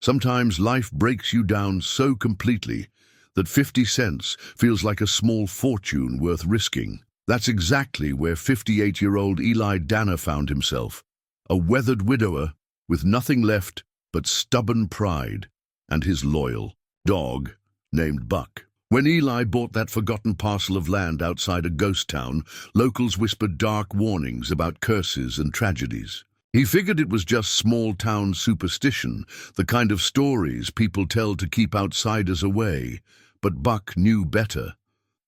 Sometimes life breaks you down so completely that 50 cents feels like a small fortune worth risking. That's exactly where 58-year-old Eli Danner found himself, a weathered widower with nothing left but stubborn pride and his loyal dog named Buck. When Eli bought that forgotten parcel of land outside a ghost town, locals whispered dark warnings about curses and tragedies. He figured it was just small-town superstition, the kind of stories people tell to keep outsiders away. But Buck knew better.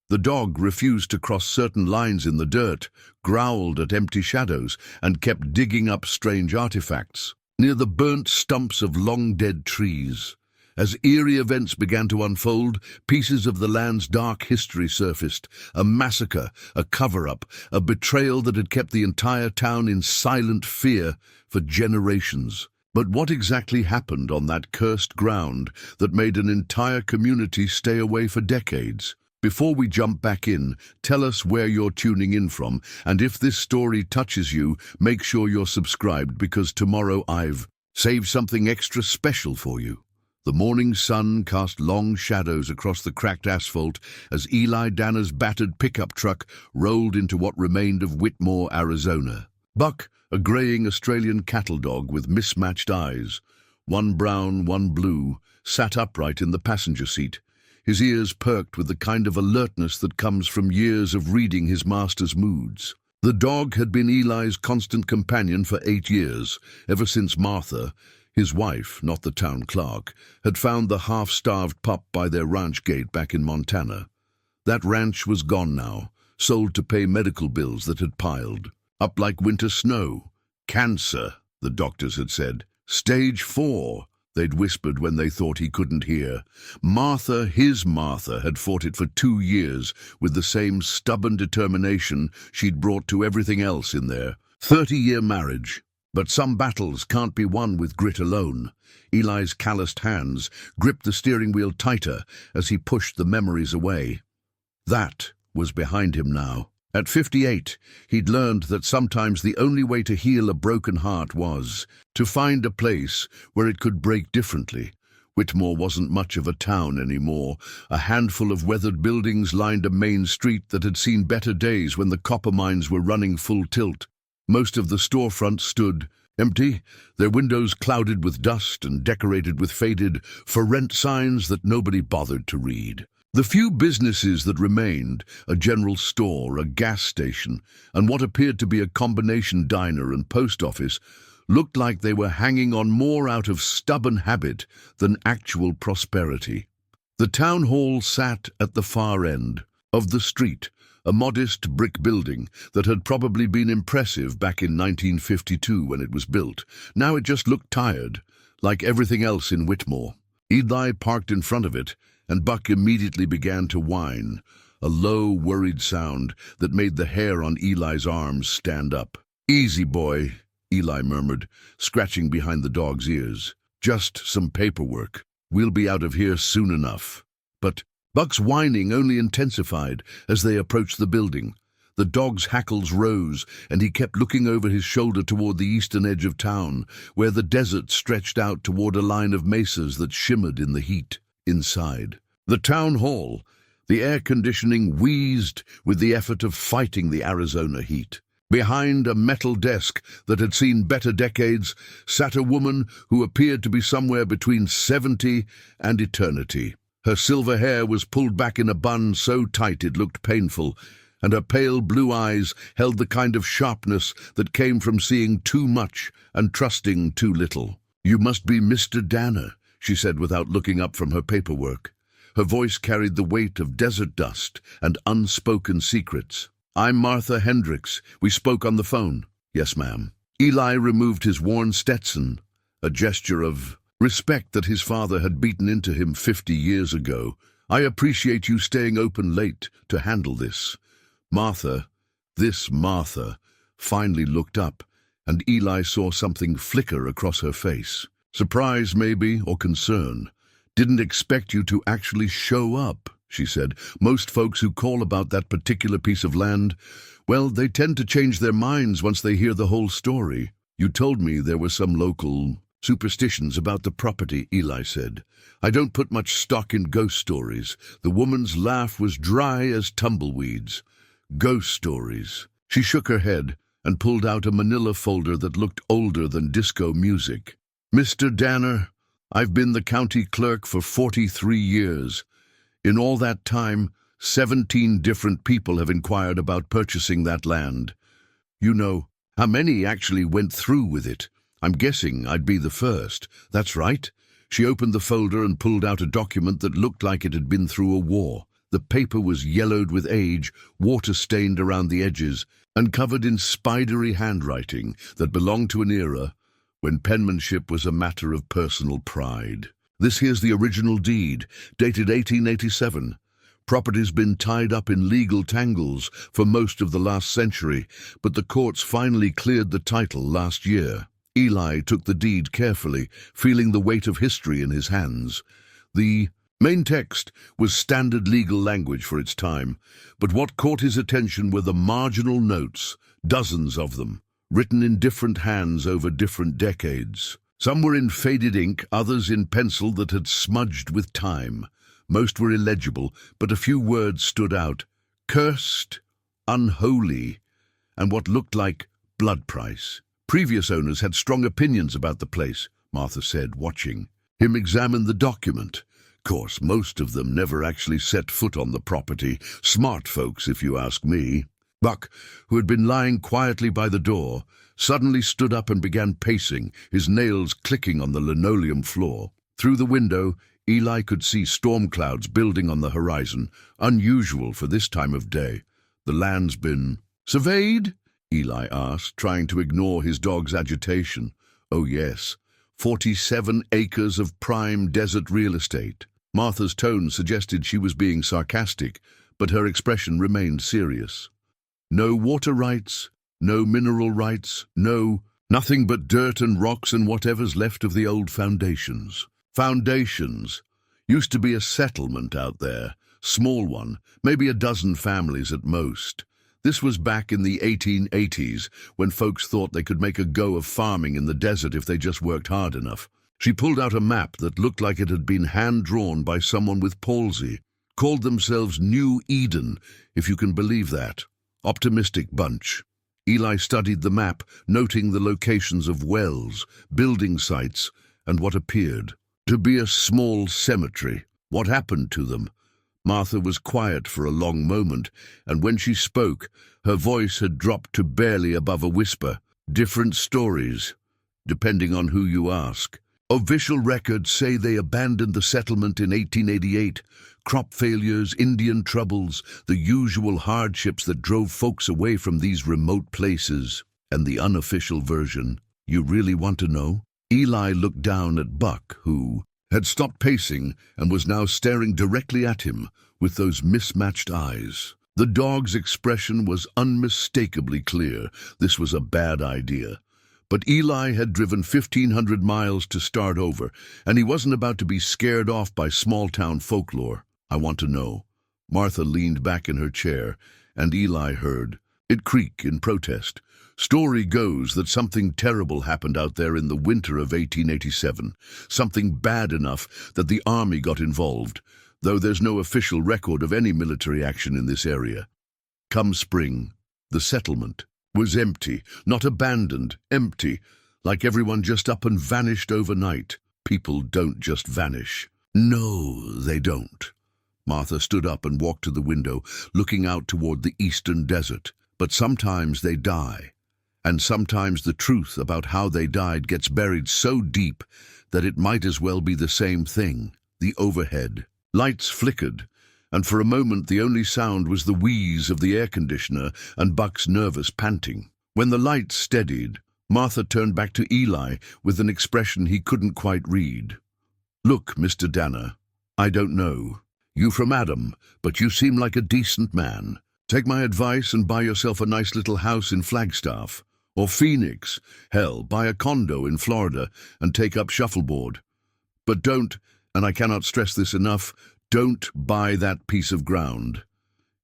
The dog refused to cross certain lines in the dirt, growled at empty shadows, and kept digging up strange artifacts near the burnt stumps of long-dead trees. As eerie events began to unfold, pieces of the land's dark history surfaced. A massacre, a cover-up, a betrayal that had kept the entire town in silent fear for generations. But what exactly happened on that cursed ground that made an entire community stay away for decades? Before we jump back in, tell us where you're tuning in from, and if this story touches you, make sure you're subscribed, because tomorrow I've saved something extra special for you. The morning sun cast long shadows across the cracked asphalt as Eli Danner's battered pickup truck rolled into what remained of Witmore, Arizona. Buck, a graying Australian cattle dog with mismatched eyes, one brown, one blue, sat upright in the passenger seat, his ears perked with the kind of alertness that comes from years of reading his master's moods. The dog had been Eli's constant companion for 8 years, ever since Martha, his wife, not the town clerk, had found the half-starved pup by their ranch gate back in Montana. That ranch was gone now, sold to pay medical bills that had piled up like winter snow. Cancer, the doctors had said. Stage 4, they'd whispered when they thought he couldn't hear. Martha, his Martha, had fought it for 2 years with the same stubborn determination she'd brought to everything else in their 30-year marriage. But some battles can't be won with grit alone. Eli's calloused hands gripped the steering wheel tighter as he pushed the memories away. That was behind him now. At 58, he'd learned that sometimes the only way to heal a broken heart was to find a place where it could break differently. Witmore wasn't much of a town anymore. A handful of weathered buildings lined a main street that had seen better days when the copper mines were running full tilt. Most of the storefronts stood empty, their windows clouded with dust and decorated with faded for rent signs that nobody bothered to read. The few businesses that remained, a general store, a gas station, and what appeared to be a combination diner and post office, looked like they were hanging on more out of stubborn habit than actual prosperity. The town hall sat at the far end of the street, a modest brick building that had probably been impressive back in 1952 when it was built. Now it just looked tired, like everything else in Witmore. Eli parked in front of it, and Buck immediately began to whine, a low, worried sound that made the hair on Eli's arms stand up. "Easy, boy," Eli murmured, scratching behind the dog's ears. "Just some paperwork. We'll be out of here soon enough." But Buck's whining only intensified as they approached the building. The dog's hackles rose, and he kept looking over his shoulder toward the eastern edge of town, where the desert stretched out toward a line of mesas that shimmered in the heat. Inside the town hall, the air conditioning wheezed with the effort of fighting the Arizona heat. Behind a metal desk that had seen better decades sat a woman who appeared to be somewhere between 70 and eternity. Her silver hair was pulled back in a bun so tight it looked painful, and her pale blue eyes held the kind of sharpness that came from seeing too much and trusting too little. "You must be Mr. Danner," she said without looking up from her paperwork. Her voice carried the weight of desert dust and unspoken secrets. "I'm Martha Hendricks. We spoke on the phone." "Yes, ma'am." Eli removed his worn Stetson, a gesture of respect that his father had beaten into him 50 years ago. "I appreciate you staying open late to handle this." Martha, this Martha, finally looked up, and Eli saw something flicker across her face. "Surprise, maybe, or concern. Didn't expect you to actually show up," she said. "Most folks who call about that particular piece of land, well, they tend to change their minds once they hear the whole story. You told me there were some local Superstitions about the property, Eli said. I don't put much stock in ghost stories. The woman's laugh was dry as tumbleweeds. Ghost stories. She shook her head and pulled out a manila folder that looked older than disco music. Mr. Danner, I've been the county clerk for 43 years. In all that time, 17 different people have inquired about purchasing that land. You know, how many actually went through with it? I'm guessing I'd be the first. That's right. She opened the folder and pulled out a document that looked like it had been through a war. The paper was yellowed with age, water-stained around the edges, and covered in spidery handwriting that belonged to an era when penmanship was a matter of personal pride. This here's the original deed, dated 1887. Property's been tied up in legal tangles for most of the last century, but the courts finally cleared the title last year. Eli took the deed carefully, feeling the weight of history in his hands. The main text was standard legal language for its time, but what caught his attention were the marginal notes, dozens of them, written in different hands over different decades. Some were in faded ink, others in pencil that had smudged with time. Most were illegible, but a few words stood out. Cursed, unholy, and what looked like blood price. Previous owners had strong opinions about the place, Martha said, watching him examine the document. Of course, most of them never actually set foot on the property. Smart folks, if you ask me. Buck, who had been lying quietly by the door, suddenly stood up and began pacing, his nails clicking on the linoleum floor. Through the window, Eli could see storm clouds building on the horizon, unusual for this time of day. The land's been surveyed? Eli asked, trying to ignore his dog's agitation. Oh yes, 47 acres of prime desert real estate. Martha's tone suggested she was being sarcastic, but her expression remained serious. No water rights, no mineral rights, nothing but dirt and rocks and whatever's left of the old foundations. Foundations. Used to be a settlement out there, small one, maybe a dozen families at most. This was back in the 1880s, when folks thought they could make a go of farming in the desert if they just worked hard enough. She pulled out a map that looked like it had been hand-drawn by someone with palsy. Called themselves New Eden, if you can believe that. Optimistic bunch. Eli studied the map, noting the locations of wells, building sites, and what appeared to be a small cemetery. What happened to them? Martha was quiet for a long moment, and when she spoke, her voice had dropped to barely above a whisper. Different stories, depending on who you ask. Official records say they abandoned the settlement in 1888. Crop failures, Indian troubles, the usual hardships that drove folks away from these remote places. And the unofficial version, you really want to know? Eli looked down at Buck, who had stopped pacing and was now staring directly at him with those mismatched eyes. The dog's expression was unmistakably clear. This was a bad idea. But Eli had driven 1,500 miles to start over, and he wasn't about to be scared off by small-town folklore. I want to know. Martha leaned back in her chair, and Eli heard it creak in protest. Story goes that something terrible happened out there in the winter of 1887, something bad enough that the army got involved, though there's no official record of any military action in this area. Come spring, the settlement was empty, not abandoned, empty, like everyone just up and vanished overnight. People don't just vanish. No, they don't. Martha stood up and walked to the window, looking out toward the eastern desert. But sometimes they die. And sometimes the truth about how they died gets buried so deep that it might as well be the same thing. The overhead. Lights flickered, and for a moment the only sound was the wheeze of the air conditioner and Buck's nervous panting. When the lights steadied, Martha turned back to Eli with an expression he couldn't quite read. Look, Mr. Danner, I don't know. You from Adam, but you seem like a decent man. Take my advice and buy yourself a nice little house in Flagstaff. Or Phoenix. Hell, buy a condo in Florida and take up shuffleboard. But don't, and I cannot stress this enough, don't buy that piece of ground.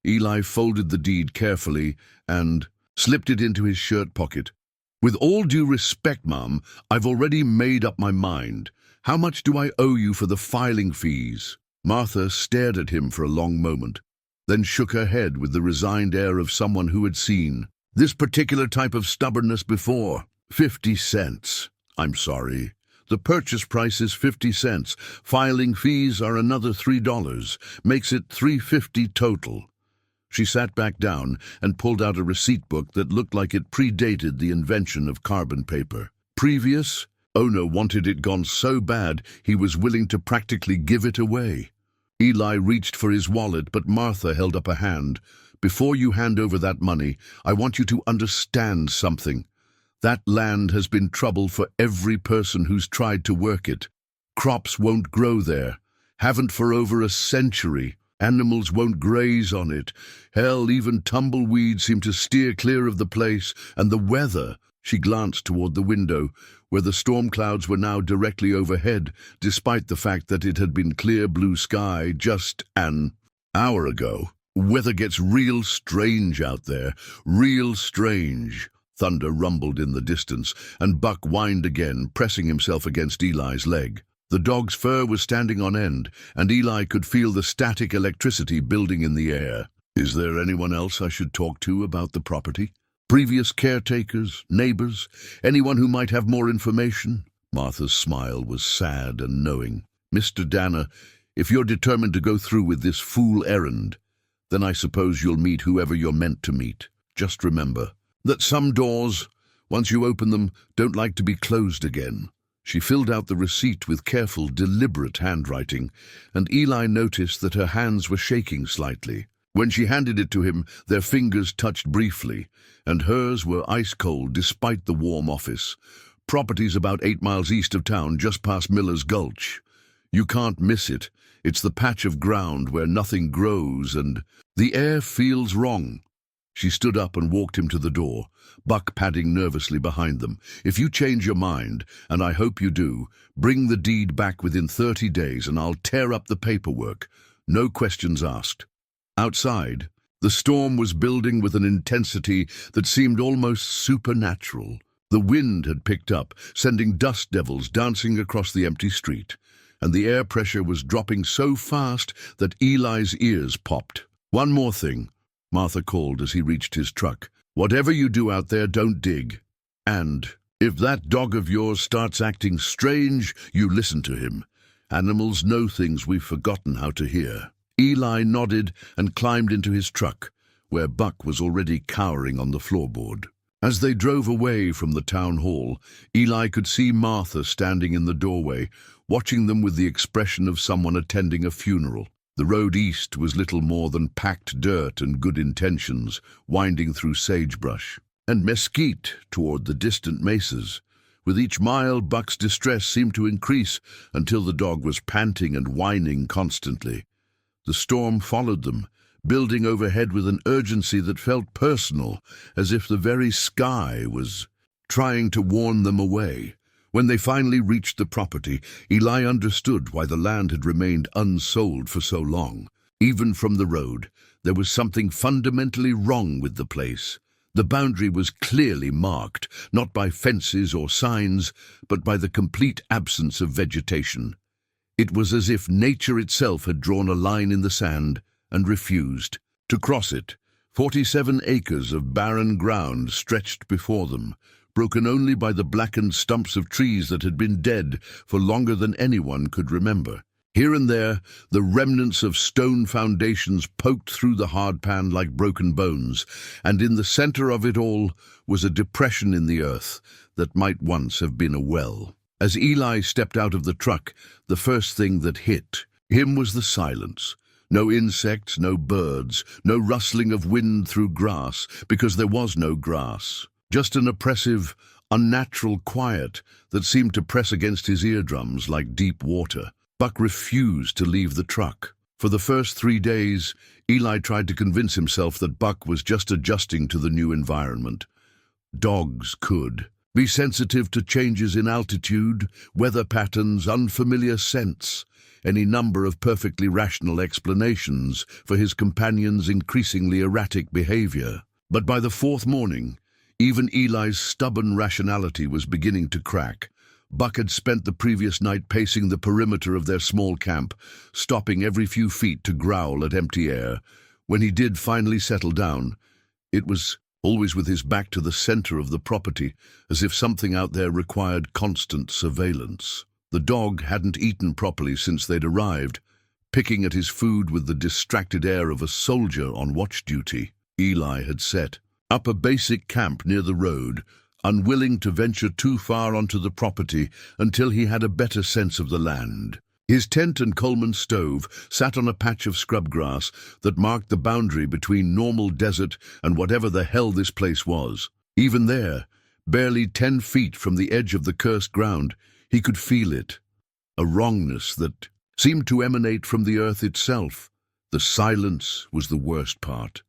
Eli folded the deed carefully and slipped it into his shirt pocket. "With all due respect, Mum, I've already made up my mind. How much do I owe you for the filing fees?" Martha stared at him for a long moment, then shook her head with the resigned air of someone who had seen this particular type of stubbornness before. 50 cents. I'm sorry. The purchase price is 50 cents. Filing fees are another $3. Makes it $3.50 total. She sat back down and pulled out a receipt book that looked like it predated the invention of carbon paper. Previous? Owner wanted it gone so bad he was willing to practically give it away. Eli reached for his wallet, but Martha held up a hand. "Before you hand over that money, I want you to understand something. That land has been trouble for every person who's tried to work it. Crops won't grow there. Haven't for over a century. Animals won't graze on it. Hell, even tumbleweeds seem to steer clear of the place. And the weather," she glanced toward the window, where the storm clouds were now directly overhead, despite the fact that it had been clear blue sky just an hour ago. "Weather gets real strange out there. Real strange." Thunder rumbled in the distance, and Buck whined again, pressing himself against Eli's leg. The dog's fur was standing on end, and Eli could feel the static electricity building in the air. "Is there anyone else I should talk to about the property? Previous caretakers, neighbors, anyone who might have more information?" Martha's smile was sad and knowing. "Mr. Danner, if you're determined to go through with this fool errand, then I suppose you'll meet whoever you're meant to meet. Just remember that some doors, once you open them, don't like to be closed again." She filled out the receipt with careful, deliberate handwriting, and Eli noticed that her hands were shaking slightly. When she handed it to him, their fingers touched briefly, and hers were ice-cold despite the warm office. "Property's about 8 miles east of town, just past Miller's Gulch. You can't miss it. It's the patch of ground where nothing grows, and the air feels wrong." She stood up and walked him to the door, Buck padding nervously behind them. "If you change your mind, and I hope you do, bring the deed back within 30 days and I'll tear up the paperwork. No questions asked." Outside, the storm was building with an intensity that seemed almost supernatural. The wind had picked up, sending dust devils dancing across the empty street, and the air pressure was dropping so fast that Eli's ears popped. "One more thing," Martha called as he reached his truck. "Whatever you do out there, don't dig. And if that dog of yours starts acting strange, you listen to him. Animals know things we've forgotten how to hear." Eli nodded and climbed into his truck, where Buck was already cowering on the floorboard. As they drove away from the town hall, Eli could see Martha standing in the doorway, watching them with the expression of someone attending a funeral. The road east was little more than packed dirt and good intentions, winding through sagebrush and mesquite toward the distant mesas. With each mile, Buck's distress seemed to increase until the dog was panting and whining constantly. The storm followed them, building overhead with an urgency that felt personal, as if the very sky was trying to warn them away. When they finally reached the property, Eli understood why the land had remained unsold for so long. Even from the road, there was something fundamentally wrong with the place. The boundary was clearly marked, not by fences or signs, but by the complete absence of vegetation. It was as if nature itself had drawn a line in the sand and refused to cross it. 47 acres of barren ground stretched before them, broken only by the blackened stumps of trees that had been dead for longer than anyone could remember. Here and there, the remnants of stone foundations poked through the hard pan like broken bones, and in the center of it all was a depression in the earth that might once have been a well. As Eli stepped out of the truck, the first thing that hit him was the silence. No insects, no birds, no rustling of wind through grass, because there was no grass. Just an oppressive, unnatural quiet that seemed to press against his eardrums like deep water. Buck refused to leave the truck. For the first 3 days, Eli tried to convince himself that Buck was just adjusting to the new environment. Dogs could be sensitive to changes in altitude, weather patterns, unfamiliar scents, any number of perfectly rational explanations for his companion's increasingly erratic behavior. But by the 4th morning, Even Eli's stubborn rationality was beginning to crack. Buck had spent the previous night pacing the perimeter of their small camp, stopping every few feet to growl at empty air. When he did finally settle down, it was always with his back to the center of the property, as if something out there required constant surveillance. The dog hadn't eaten properly since they'd arrived, picking at his food with the distracted air of a soldier on watch duty. Eli had set up a basic camp near the road, unwilling to venture too far onto the property until he had a better sense of the land. His tent and Coleman stove sat on a patch of scrub grass that marked the boundary between normal desert and whatever the hell this place was. Even there, barely 10 feet from the edge of the cursed ground, he could feel it. A wrongness that seemed to emanate from the earth itself. The silence was the worst part.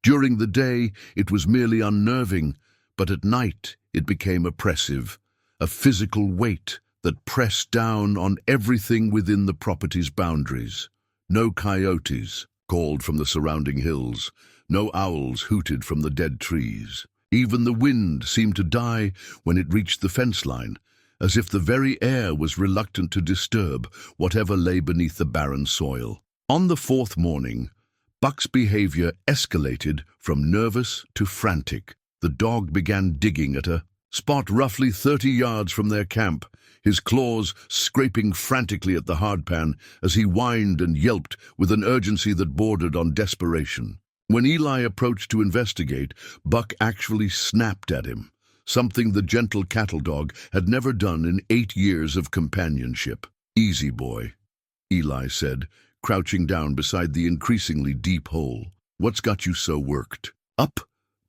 During the day, it was merely unnerving, but at night it became oppressive, a physical weight that pressed down on everything within the property's boundaries. No coyotes called from the surrounding hills, no owls hooted from the dead trees. Even the wind seemed to die when it reached the fence line, as if the very air was reluctant to disturb whatever lay beneath the barren soil. On the fourth morning, Buck's behavior escalated from nervous to frantic. The dog began digging at a spot roughly 30 yards from their camp, his claws scraping frantically at the hardpan as he whined and yelped with an urgency that bordered on desperation. When Eli approached to investigate, Buck actually snapped at him, something the gentle cattle dog had never done in 8 years of companionship. "Easy, boy," Eli said, crouching down beside the increasingly deep hole. "What's got you so worked?" "Up?"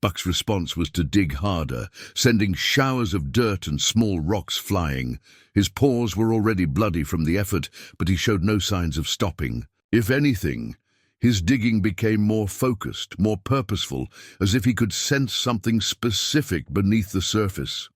Buck's response was to dig harder, sending showers of dirt and small rocks flying. His paws were already bloody from the effort, but he showed no signs of stopping. If anything, his digging became more focused, more purposeful, as if he could sense something specific beneath the surface.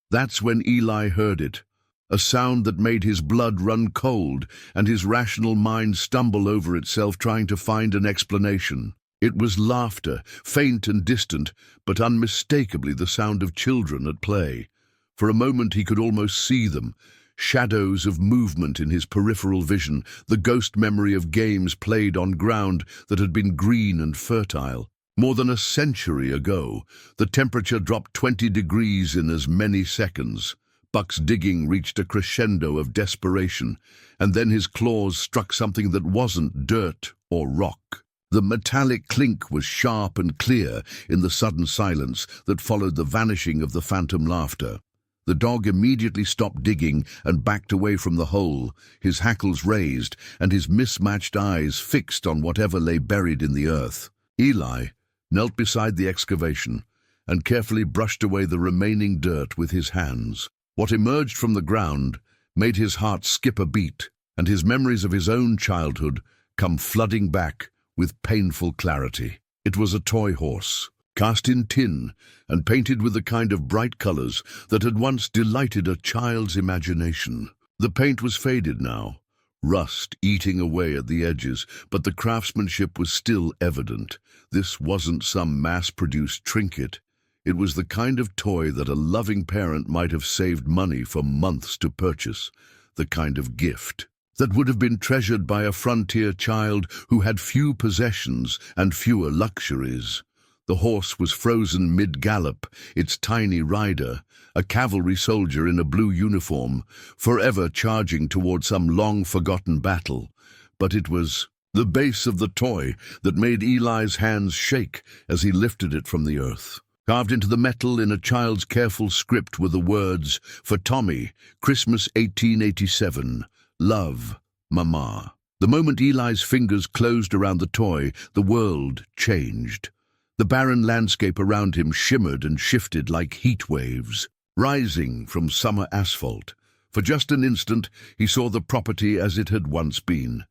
That's when Eli heard it, a sound that made his blood run cold and his rational mind stumble over itself trying to find an explanation. It was laughter, faint and distant, but unmistakably the sound of children at play. For a moment he could almost see them, shadows of movement in his peripheral vision, the ghost memory of games played on ground that had been green and fertile. More than a century ago, the temperature dropped 20 degrees in as many seconds. Buck's digging reached a crescendo of desperation, and then his claws struck something that wasn't dirt or rock. The metallic clink was sharp and clear in the sudden silence that followed the vanishing of the phantom laughter. The dog immediately stopped digging and backed away from the hole, his hackles raised and his mismatched eyes fixed on whatever lay buried in the earth. Eli knelt beside the excavation and carefully brushed away the remaining dirt with his hands. What emerged from the ground made his heart skip a beat, and his memories of his own childhood come flooding back with painful clarity. It was a toy horse, cast in tin and painted with the kind of bright colors that had once delighted a child's imagination. The paint was faded now, rust eating away at the edges, but the craftsmanship was still evident. This wasn't some mass-produced trinket. It was the kind of toy that a loving parent might have saved money for months to purchase, the kind of gift that would have been treasured by a frontier child who had few possessions and fewer luxuries. The horse was frozen mid-gallop, its tiny rider, a cavalry soldier in a blue uniform, forever charging toward some long-forgotten battle. But it was the base of the toy that made Eli's hands shake as he lifted it from the earth. Carved into the metal in a child's careful script were the words, "For Tommy, Christmas 1887. Love, Mama." The moment Eli's fingers closed around the toy, the world changed. The barren landscape around him shimmered and shifted like heat waves, rising from summer asphalt. For just an instant, he saw the property as it had once been.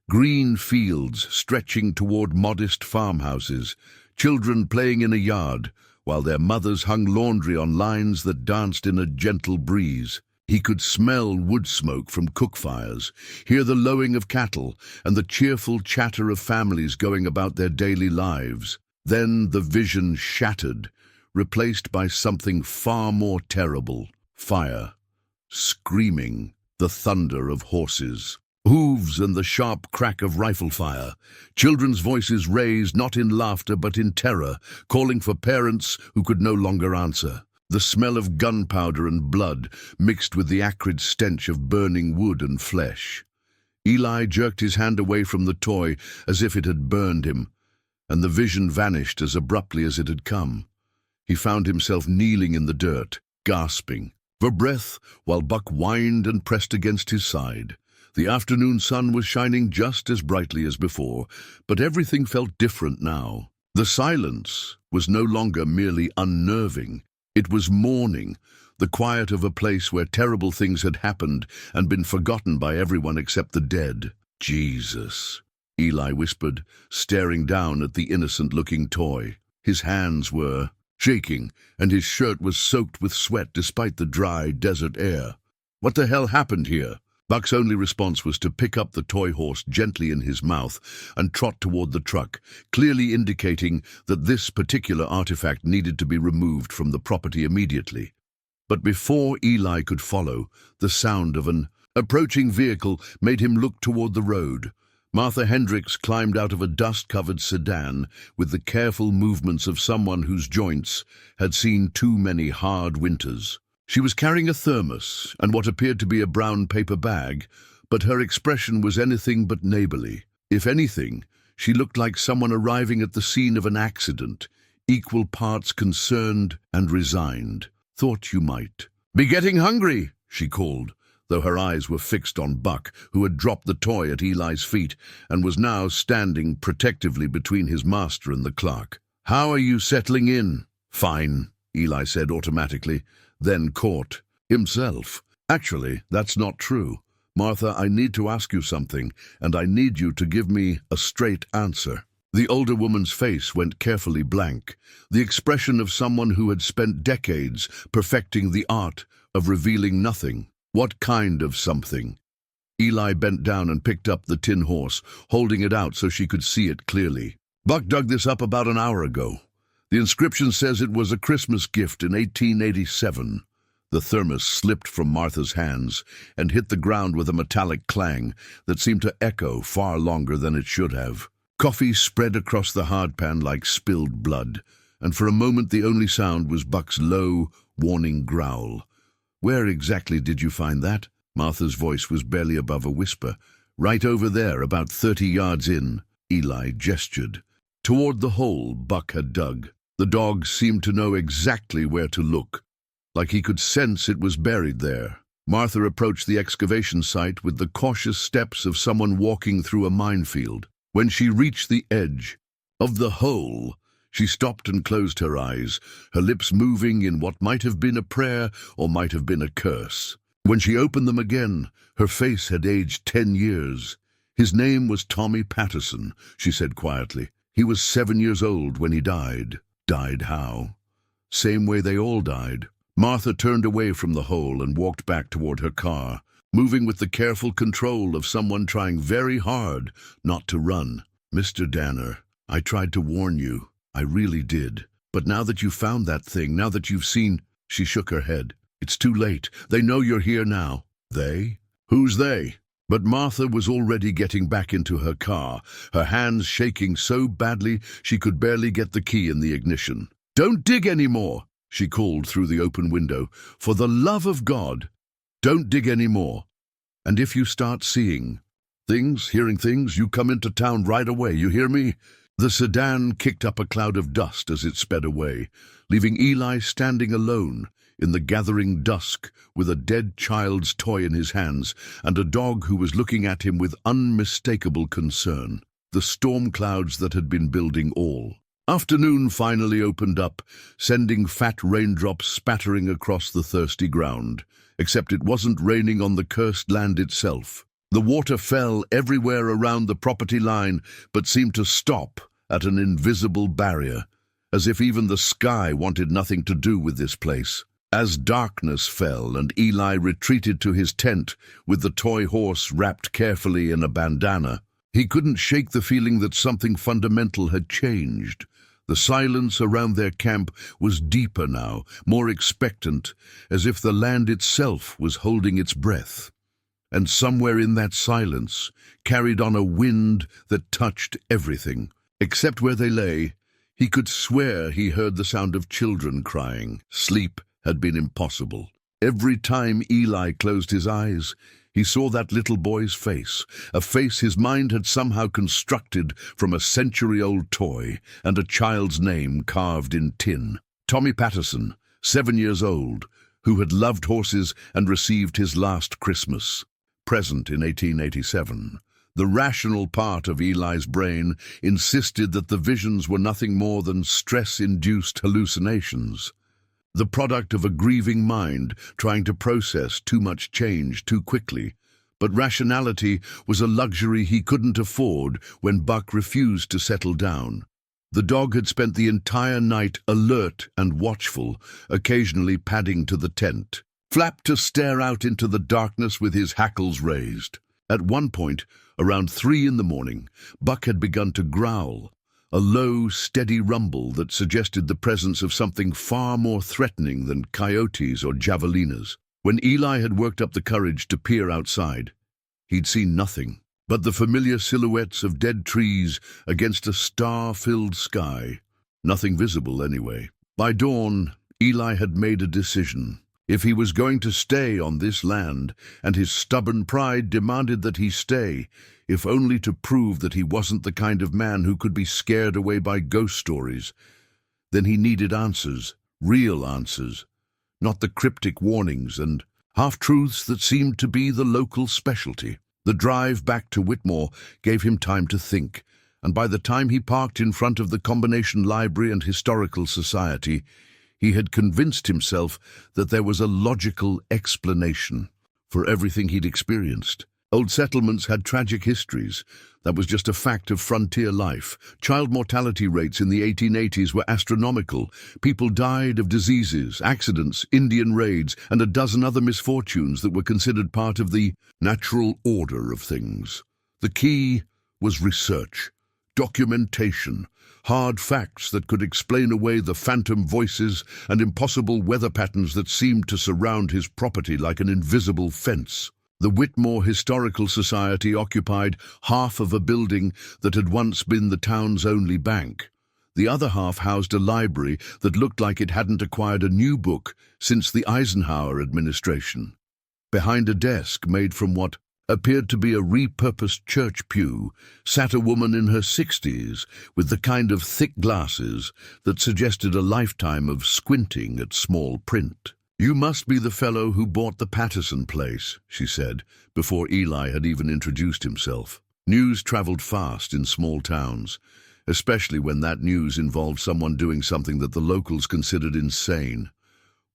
Green fields stretching toward modest farmhouses, children playing in a yard, while their mothers hung laundry on lines that danced in a gentle breeze. He could smell wood smoke from cook fires, hear the lowing of cattle, and the cheerful chatter of families going about their daily lives. Then the vision shattered, replaced by something far more terrible: fire, screaming, the thunder of horses, hooves and the sharp crack of rifle fire. Children's voices raised not in laughter but in terror, calling for parents who could no longer answer. The smell of gunpowder and blood mixed with the acrid stench of burning wood and flesh. Eli jerked his hand away from the toy as if it had burned him, and the vision vanished as abruptly as it had come. He found himself kneeling in the dirt, gasping for breath, while Buck whined and pressed against his side. The afternoon sun was shining just as brightly as before, but everything felt different now. The silence was no longer merely unnerving. It was mourning, the quiet of a place where terrible things had happened and been forgotten by everyone except the dead. "Jesus," Eli whispered, staring down at the innocent-looking toy. His hands were shaking, and his shirt was soaked with sweat despite the dry desert air. What the hell happened here? Buck's only response was to pick up the toy horse gently in his mouth and trot toward the truck, clearly indicating that this particular artifact needed to be removed from the property immediately. But before Eli could follow, the sound of an approaching vehicle made him look toward the road. Martha Hendricks climbed out of a dust-covered sedan with the careful movements of someone whose joints had seen too many hard winters. She was carrying a thermos and what appeared to be a brown paper bag, but her expression was anything but neighborly. If anything, she looked like someone arriving at the scene of an accident, equal parts concerned and resigned. "Thought you might be getting hungry," she called, though her eyes were fixed on Buck, who had dropped the toy at Eli's feet and was now standing protectively between his master and the clerk. "How are you settling in?" "Fine," Eli said automatically, then caught himself. "Actually, that's not true. Martha, I need to ask you something, and I need you to give me a straight answer." The older woman's face went carefully blank, the expression of someone who had spent decades perfecting the art of revealing nothing. "What kind of something?" Eli bent down and picked up the tin horse, holding it out so she could see it clearly. "Buck dug this up about an hour ago. The inscription says it was a Christmas gift in 1887. The thermos slipped from Martha's hands and hit the ground with a metallic clang that seemed to echo far longer than it should have. Coffee spread across the hardpan like spilled blood, and for a moment the only sound was Buck's low, warning growl. "Where exactly did you find that?" Martha's voice was barely above a whisper. "Right over there, about 30 yards in." Eli gestured toward the hole Buck had dug. The dog seemed to know exactly where to look, like he could sense it was buried there. Martha approached the excavation site with the cautious steps of someone walking through a minefield. When she reached the edge of the hole, she stopped and closed her eyes, her lips moving in what might have been a prayer or might have been a curse. When she opened them again, her face had aged 10 years. "His name was Tommy Patterson," she said quietly. "He was 7 years old when he died." "Died how?" "Same way they all died." Martha turned away from the hole and walked back toward her car, moving with the careful control of someone trying very hard not to run. "Mr. Danner, I tried to warn you. I really did. But now that you've found that thing, now that you've seen—" She shook her head. "It's too late. They know you're here now." "They? Who's they?" But Martha was already getting back into her car, her hands shaking so badly she could barely get the key in the ignition. "Don't dig anymore," she called through the open window. "For the love of God, don't dig anymore. And if you start seeing things, hearing things, you come into town right away, you hear me?" The sedan kicked up a cloud of dust as it sped away, leaving Eli standing alone in the gathering dusk with a dead child's toy in his hands and a dog who was looking at him with unmistakable concern. The storm clouds that had been building all afternoon finally opened up, sending fat raindrops spattering across the thirsty ground. Except it wasn't raining on the cursed land itself. The water fell everywhere around the property line, but seemed to stop at an invisible barrier, as if even the sky wanted nothing to do with this place. As darkness fell and Eli retreated to his tent with the toy horse wrapped carefully in a bandana, he couldn't shake the feeling that something fundamental had changed. The silence around their camp was deeper now, more expectant, as if the land itself was holding its breath. And somewhere in that silence carried on a wind that touched everything. Except where they lay, he could swear he heard the sound of children crying. Sleep had been impossible. Every time Eli closed his eyes, he saw that little boy's face, a face his mind had somehow constructed from a century-old toy and a child's name carved in tin. Tommy Patterson, 7 years old, who had loved horses and received his last Christmas present in 1887. The rational part of Eli's brain insisted that the visions were nothing more than stress-induced hallucinations, the product of a grieving mind trying to process too much change too quickly. But rationality was a luxury he couldn't afford when Buck refused to settle down. The dog had spent the entire night alert and watchful, occasionally padding to the tent, flapped to stare out into the darkness with his hackles raised. At one point, around 3 in the morning, Buck had begun to growl, a low, steady rumble that suggested the presence of something far more threatening than coyotes or javelinas. When Eli had worked up the courage to peer outside, he'd seen nothing but the familiar silhouettes of dead trees against a star-filled sky. Nothing visible, anyway. By dawn, Eli had made a decision. If he was going to stay on this land, and his stubborn pride demanded that he stay, if only to prove that he wasn't the kind of man who could be scared away by ghost stories, then he needed answers, real answers, not the cryptic warnings and half-truths that seemed to be the local specialty. The drive back to Witmore gave him time to think, and by the time he parked in front of the Combination Library and Historical Society, he had convinced himself that there was a logical explanation for everything he'd experienced. Old settlements had tragic histories. That was just a fact of frontier life. Child mortality rates in the 1880s were astronomical. People died of diseases, accidents, Indian raids, and a dozen other misfortunes that were considered part of the natural order of things. The key was research, documentation, hard facts that could explain away the phantom voices and impossible weather patterns that seemed to surround his property like an invisible fence. The Witmore Historical Society occupied half of a building that had once been the town's only bank. The other half housed a library that looked like it hadn't acquired a new book since the Eisenhower administration. Behind a desk made from what appeared to be a repurposed church pew sat a woman in her 60s with the kind of thick glasses that suggested a lifetime of squinting at small print. "You must be the fellow who bought the Patterson place," she said, before Eli had even introduced himself. News traveled fast in small towns, especially when that news involved someone doing something that the locals considered insane.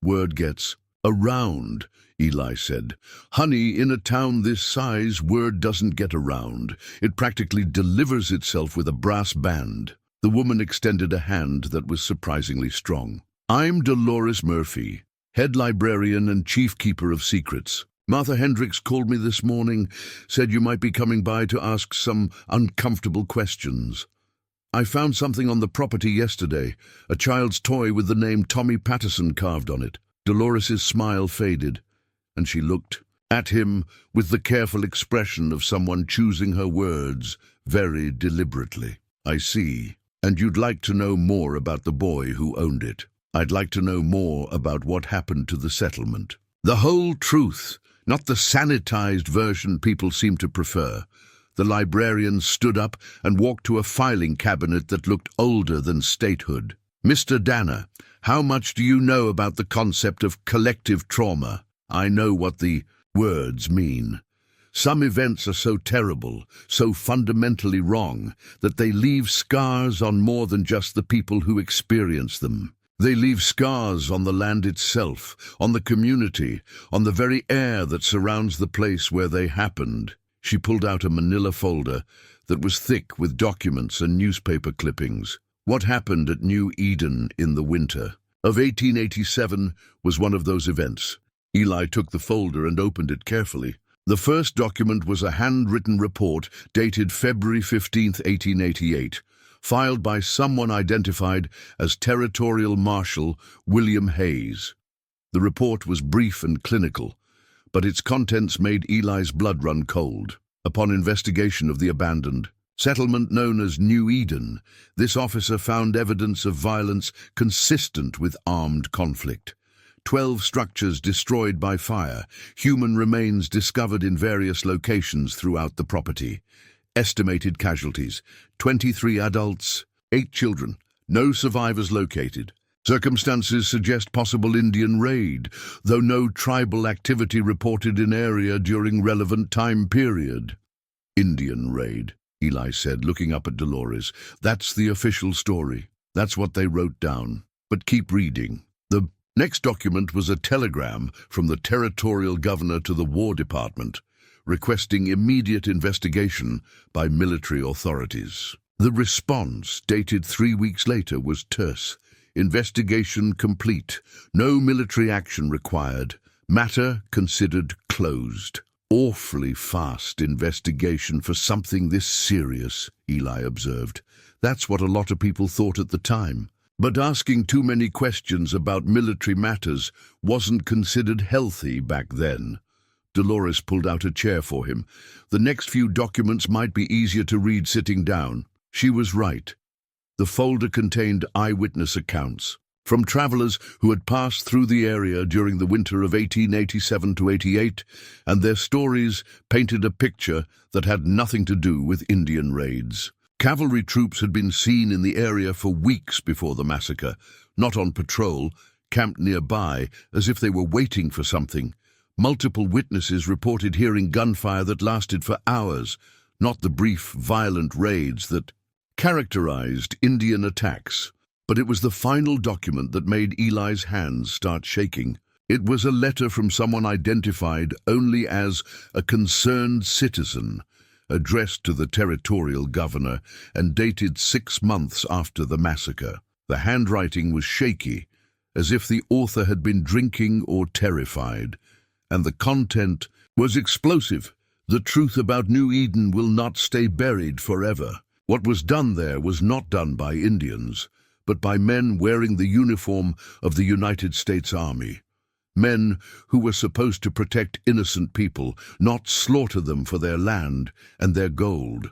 "Word gets around," Eli said. "Honey, in a town this size, word doesn't get around. It practically delivers itself with a brass band." The woman extended a hand that was surprisingly strong. "I'm Dolores Murphy, head librarian and chief keeper of secrets. Martha Hendricks called me this morning, said you might be coming by to ask some uncomfortable questions. I found something on the property yesterday, a child's toy with the name Tommy Patterson carved on it." Dolores's smile faded, and she looked at him with the careful expression of someone choosing her words very deliberately. "I see. And you'd like to know more about the boy who owned it." "I'd like to know more about what happened to the settlement. The whole truth, not the sanitized version people seem to prefer." The librarian stood up and walked to a filing cabinet that looked older than statehood. "Mr. Danner, how much do you know about the concept of collective trauma?" "I know what the words mean. Some events are so terrible, so fundamentally wrong, that they leave scars on more than just the people who experience them. They leave scars on the land itself, on the community, on the very air that surrounds the place where they happened." She pulled out a manila folder that was thick with documents and newspaper clippings. What happened at New Eden in the winter of 1887 was one of those events. Eli took the folder and opened it carefully. The first document was a handwritten report dated February 15, 1888, filed by someone identified as Territorial Marshal William Hayes. The report was brief and clinical, but its contents made Eli's blood run cold. Upon investigation of the abandoned settlement known as New Eden, this officer found evidence of violence consistent with armed conflict. 12 structures destroyed by fire, human remains discovered in various locations throughout the property. Estimated casualties: 23 adults, 8 children, no survivors located. Circumstances suggest possible Indian raid, though no tribal activity reported in area during relevant time period. Indian raid, Eli said, looking up at Dolores. That's the official story. That's what they wrote down. But keep reading. The next document was a telegram from the territorial governor to the War Department, requesting immediate investigation by military authorities. The response, dated 3 weeks later, was terse. Investigation complete. No military action required. Matter considered closed. Awfully fast investigation for something this serious, Eli observed. That's what a lot of people thought at the time. But asking too many questions about military matters wasn't considered healthy back then. Dolores pulled out a chair for him. The next few documents might be easier to read sitting down. She was right. The folder contained eyewitness accounts from travelers who had passed through the area during the winter of 1887 to 88, and their stories painted a picture that had nothing to do with Indian raids. Cavalry troops had been seen in the area for weeks before the massacre, not on patrol, camped nearby as if they were waiting for something. Multiple witnesses reported hearing gunfire that lasted for hours, not the brief, violent raids that characterized Indian attacks. But it was the final document that made Eli's hands start shaking. It was a letter from someone identified only as a concerned citizen, addressed to the territorial governor and dated 6 months after the massacre. The handwriting was shaky, as if the author had been drinking or terrified, and the content was explosive. The truth about New Eden will not stay buried forever. What was done there was not done by Indians, but by men wearing the uniform of the United States Army. Men who were supposed to protect innocent people, not slaughter them for their land and their gold.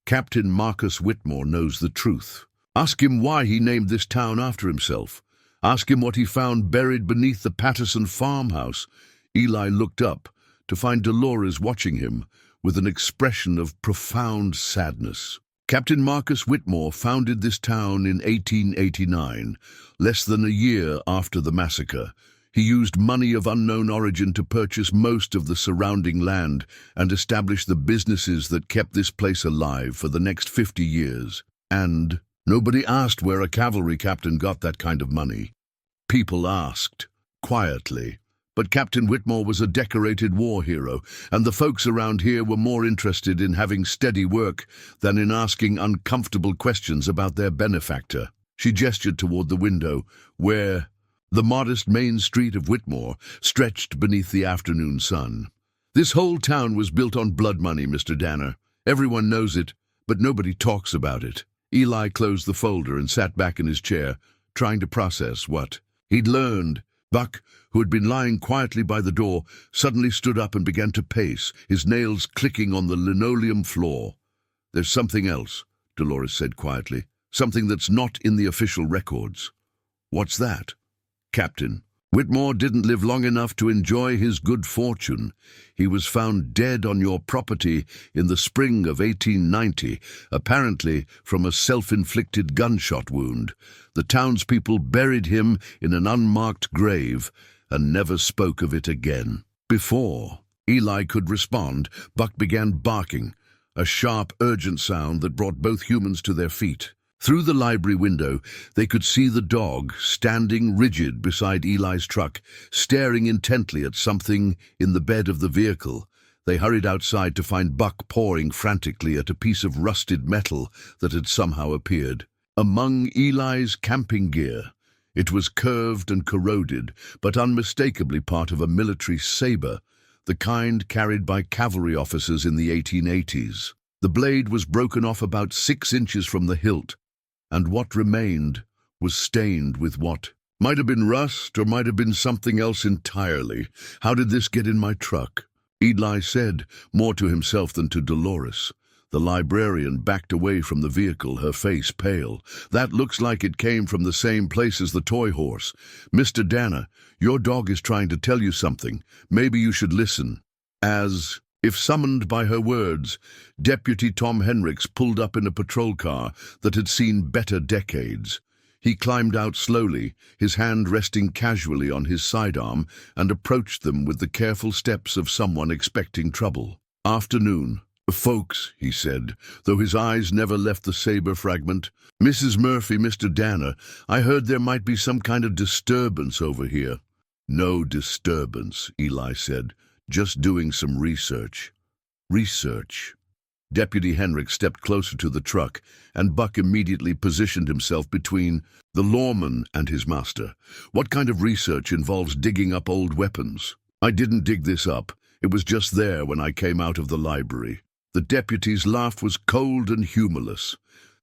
Captain Marcus Witmore knows the truth. Ask him why he named this town after himself. Ask him what he found buried beneath the Patterson farmhouse. Eli looked up to find Dolores watching him with an expression of profound sadness. Captain Marcus Witmore founded this town in 1889, less than a year after the massacre. He used money of unknown origin to purchase most of the surrounding land and establish the businesses that kept this place alive for the next 50 years. And nobody asked where a cavalry captain got that kind of money. People asked, quietly. But Captain Witmore was a decorated war hero, and the folks around here were more interested in having steady work than in asking uncomfortable questions about their benefactor. She gestured toward the window, where the modest main street of Witmore stretched beneath the afternoon sun. This whole town was built on blood money, Mr. Danner. Everyone knows it, but nobody talks about it. Eli closed the folder and sat back in his chair, trying to process what he'd learned. Buck, who had been lying quietly by the door, suddenly stood up and began to pace, his nails clicking on the linoleum floor. "There's something else," Dolores said quietly. "Something that's not in the official records." "What's that?" "Captain, Witmore didn't live long enough to enjoy his good fortune. He was found dead on your property in the spring of 1890, apparently from a self-inflicted gunshot wound. The townspeople buried him in an unmarked grave and never spoke of it again." Before Eli could respond, Buck began barking, a sharp, urgent sound that brought both humans to their feet. Through the library window, they could see the dog standing rigid beside Eli's truck, staring intently at something in the bed of the vehicle. They hurried outside to find Buck pawing frantically at a piece of rusted metal that had somehow appeared among Eli's camping gear. It was curved and corroded, but unmistakably part of a military saber, the kind carried by cavalry officers in the 1880s. The blade was broken off about 6 inches from the hilt, and what remained was stained with what might have been rust or might have been something else entirely. How did this get in my truck? Eli said, more to himself than to Dolores. The librarian backed away from the vehicle, her face pale. That looks like it came from the same place as the toy horse. Mr. Danner, your dog is trying to tell you something. Maybe you should listen. As if summoned by her words, Deputy Tom Henricks pulled up in a patrol car that had seen better decades. He climbed out slowly, his hand resting casually on his sidearm, and approached them with the careful steps of someone expecting trouble. "Afternoon, folks," he said, though his eyes never left the saber fragment. "Mrs. Murphy, Mr. Danner, I heard there might be some kind of disturbance over here." "No disturbance," Eli said. "Just doing some research." "Research?" Deputy Henricks stepped closer to the truck, and Buck immediately positioned himself between the lawman and his master. "What kind of research involves digging up old weapons?" "I didn't dig this up. It was just there when I came out of the library." The deputy's laugh was cold and humorless.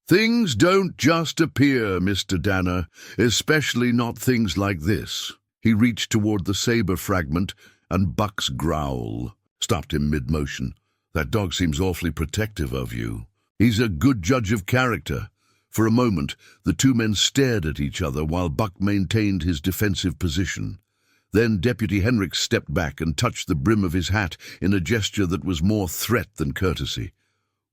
"Things don't just appear, Mr. Danner, especially not things like this." He reached toward the saber fragment, and Buck's growl stopped him mid-motion. "That dog seems awfully protective of you." "He's a good judge of character." For a moment, the two men stared at each other while Buck maintained his defensive position. Then Deputy Henricks stepped back and touched the brim of his hat in a gesture that was more threat than courtesy.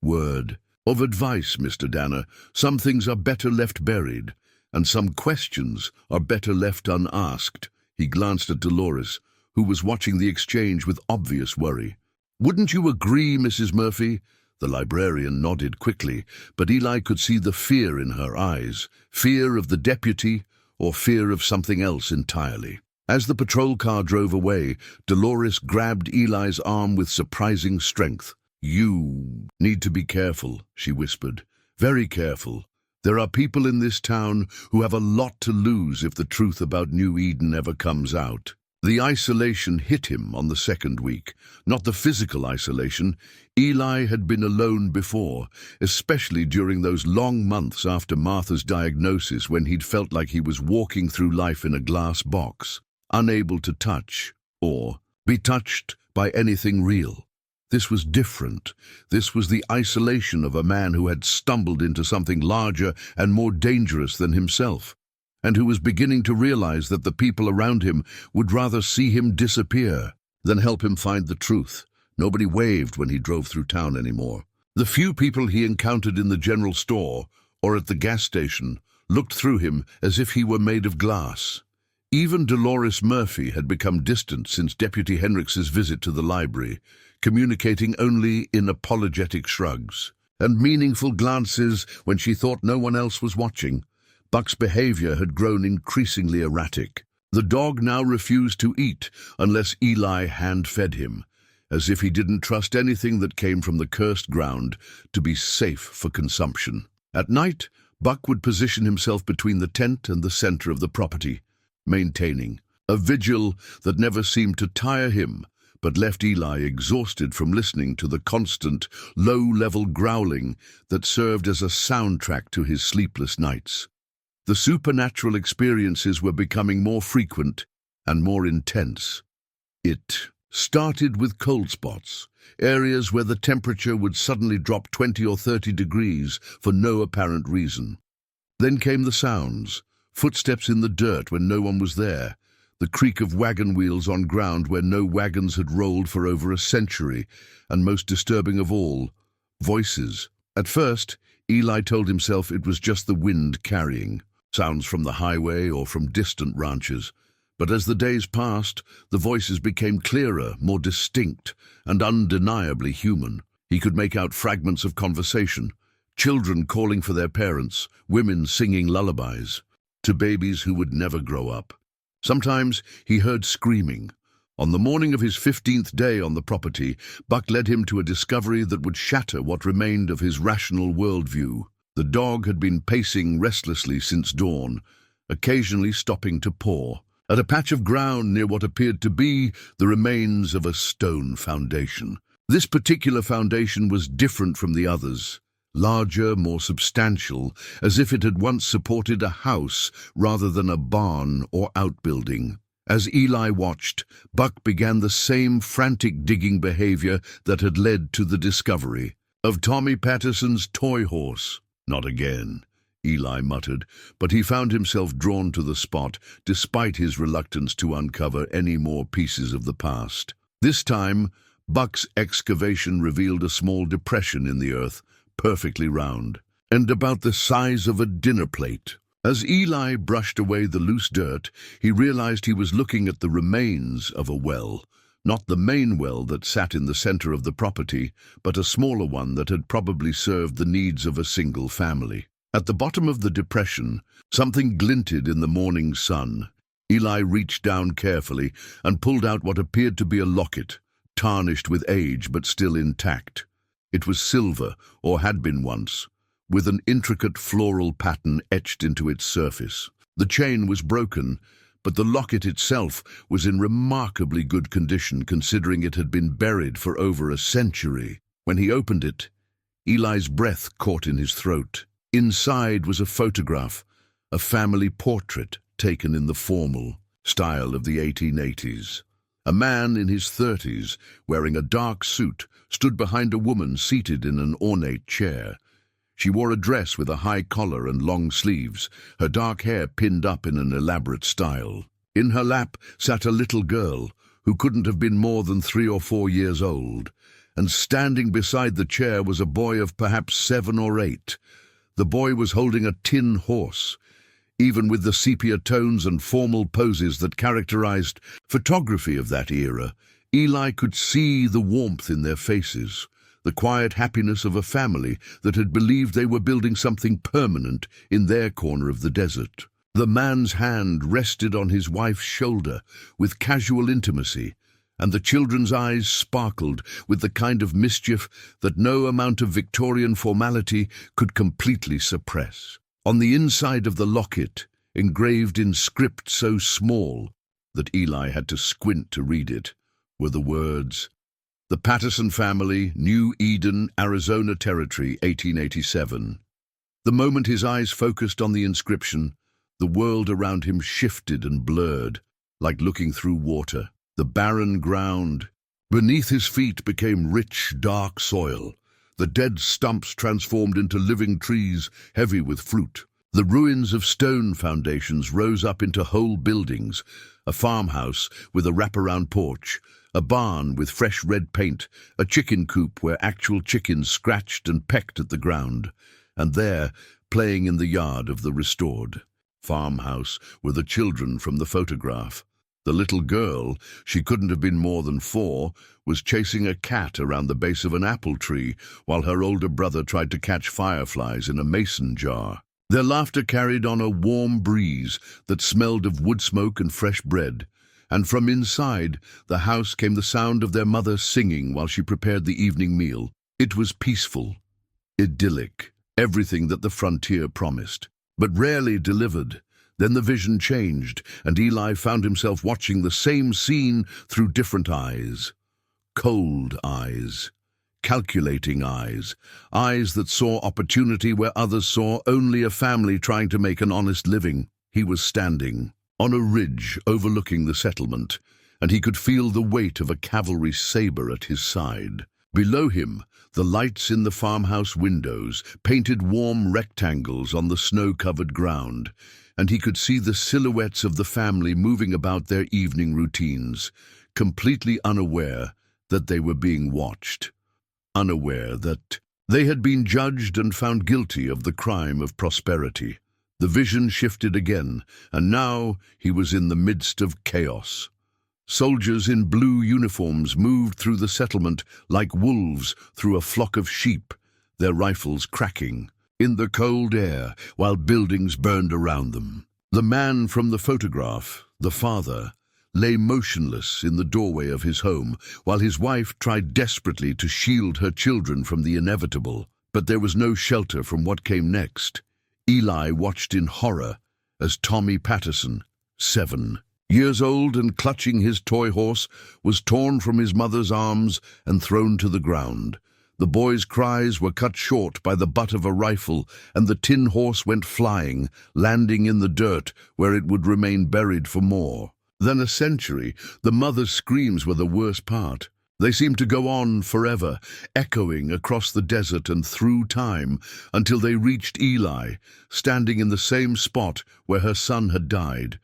"Word of advice, Mr. Danner. Some things are better left buried, and some questions are better left unasked." He glanced at Dolores, who was watching the exchange with obvious worry. "Wouldn't you agree, Mrs. Murphy?" The librarian nodded quickly, but Eli could see the fear in her eyes. Fear of the deputy, or fear of something else entirely. As the patrol car drove away, Dolores grabbed Eli's arm with surprising strength. "You need to be careful," she whispered. "Very careful. There are people in this town who have a lot to lose if the truth about New Eden ever comes out." The isolation hit him on the second week. Not the physical isolation. Eli had been alone before, especially during those long months after Martha's diagnosis when he'd felt like he was walking through life in a glass box, unable to touch or be touched by anything real. This was different. This was the isolation of a man who had stumbled into something larger and more dangerous than himself, and who was beginning to realize that the people around him would rather see him disappear than help him find the truth. Nobody waved when he drove through town anymore. The few people he encountered in the general store or at the gas station looked through him as if he were made of glass. Even Dolores Murphy had become distant since Deputy Henricks's visit to the library, communicating only in apologetic shrugs and meaningful glances when she thought no one else was watching. Buck's behavior had grown increasingly erratic. The dog now refused to eat unless Eli hand-fed him, as if he didn't trust anything that came from the cursed ground to be safe for consumption. At night, Buck would position himself between the tent and the center of the property, maintaining a vigil that never seemed to tire him, but left Eli exhausted from listening to the constant, low-level growling that served as a soundtrack to his sleepless nights. The supernatural experiences were becoming more frequent and more intense. It started with cold spots, areas where the temperature would suddenly drop 20 or 30 degrees for no apparent reason. Then came the sounds, footsteps in the dirt when no one was there, the creak of wagon wheels on ground where no wagons had rolled for over a century, and most disturbing of all, voices. At first, Eli told himself it was just the wind carrying sounds from the highway or from distant ranches. But as the days passed, the voices became clearer, more distinct, and undeniably human. He could make out fragments of conversation, children calling for their parents, women singing lullabies to babies who would never grow up. Sometimes he heard screaming. On the morning of his 15th day on the property, Buck led him to a discovery that would shatter what remained of his rational worldview. The dog had been pacing restlessly since dawn, occasionally stopping to paw at a patch of ground near what appeared to be the remains of a stone foundation. This particular foundation was different from the others, larger, more substantial, as if it had once supported a house rather than a barn or outbuilding. As Eli watched, Buck began the same frantic digging behavior that had led to the discovery of Tommy Patterson's toy horse. "Not again," Eli muttered, but he found himself drawn to the spot despite his reluctance to uncover any more pieces of the past. This time, Buck's excavation revealed a small depression in the earth, perfectly round, and about the size of a dinner plate. As Eli brushed away the loose dirt, he realized he was looking at the remains of a well, not the main well that sat in the center of the property, but a smaller one that had probably served the needs of a single family. At the bottom of the depression, something glinted in the morning sun. Eli reached down carefully and pulled out what appeared to be a locket, tarnished with age but still intact. It was silver, or had been once, with an intricate floral pattern etched into its surface. The chain was broken, but the locket itself was in remarkably good condition considering it had been buried for over a century. When he opened it, Eli's breath caught in his throat. Inside was a photograph, a family portrait taken in the formal style of the 1880s. A man in his 30s, wearing a dark suit, stood behind a woman seated in an ornate chair. She wore a dress with a high collar and long sleeves, her dark hair pinned up in an elaborate style. In her lap sat a little girl, who couldn't have been more than 3 or 4 years old, and standing beside the chair was a boy of perhaps 7 or 8. The boy was holding a tin horse. Even with the sepia tones and formal poses that characterized photography of that era, Eli could see the warmth in their faces, the quiet happiness of a family that had believed they were building something permanent in their corner of the desert. The man's hand rested on his wife's shoulder with casual intimacy, and the children's eyes sparkled with the kind of mischief that no amount of Victorian formality could completely suppress. On the inside of the locket, engraved in script so small that Eli had to squint to read it, were the words, "The Patterson family, New Eden, Arizona Territory, 1887. The moment his eyes focused on the inscription, the world around him shifted and blurred, like looking through water. The barren ground beneath his feet became rich, dark soil. The dead stumps transformed into living trees, heavy with fruit. The ruins of stone foundations rose up into whole buildings, a farmhouse with a wraparound porch, a barn with fresh red paint, a chicken coop where actual chickens scratched and pecked at the ground, and there, playing in the yard of the restored farmhouse, were the children from the photograph. The little girl, she couldn't have been more than 4, was chasing a cat around the base of an apple tree while her older brother tried to catch fireflies in a mason jar. Their laughter carried on a warm breeze that smelled of wood smoke and fresh bread, and from inside the house came the sound of their mother singing while she prepared the evening meal. It was peaceful, idyllic, everything that the frontier promised, but rarely delivered. Then the vision changed, and Eli found himself watching the same scene through different eyes. Cold eyes, calculating eyes, eyes that saw opportunity where others saw only a family trying to make an honest living. He was standing on a ridge overlooking the settlement, and he could feel the weight of a cavalry saber at his side. Below him, the lights in the farmhouse windows painted warm rectangles on the snow-covered ground, and he could see the silhouettes of the family moving about their evening routines, completely unaware that they were being watched, unaware that they had been judged and found guilty of the crime of prosperity. The vision shifted again, and now he was in the midst of chaos. Soldiers in blue uniforms moved through the settlement like wolves through a flock of sheep, their rifles cracking in the cold air while buildings burned around them. The man from the photograph, the father, lay motionless in the doorway of his home while his wife tried desperately to shield her children from the inevitable. But there was no shelter from what came next. Eli watched in horror as Tommy Patterson, 7 years old and clutching his toy horse, was torn from his mother's arms and thrown to the ground. The boy's cries were cut short by the butt of a rifle, and the tin horse went flying, landing in the dirt where it would remain buried for more than a century. The mother's screams were the worst part. They seemed to go on forever, echoing across the desert and through time, until they reached Eli, standing in the same spot where her son had died,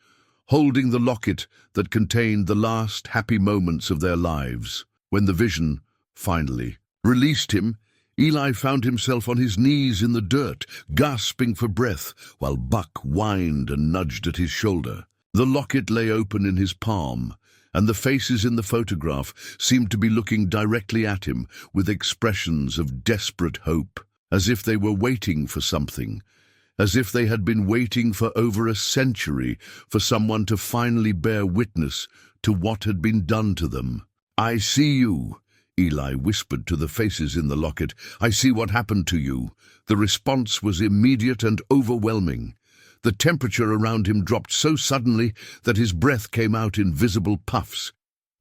holding the locket that contained the last happy moments of their lives. When the vision finally released him, Eli found himself on his knees in the dirt, gasping for breath, while Buck whined and nudged at his shoulder. The locket lay open in his palm, and the faces in the photograph seemed to be looking directly at him with expressions of desperate hope, as if they were waiting for something, as if they had been waiting for over a century for someone to finally bear witness to what had been done to them. "I see you," Eli whispered to the faces in the locket. "I see what happened to you." The response was immediate and overwhelming. The temperature around him dropped so suddenly that his breath came out in visible puffs.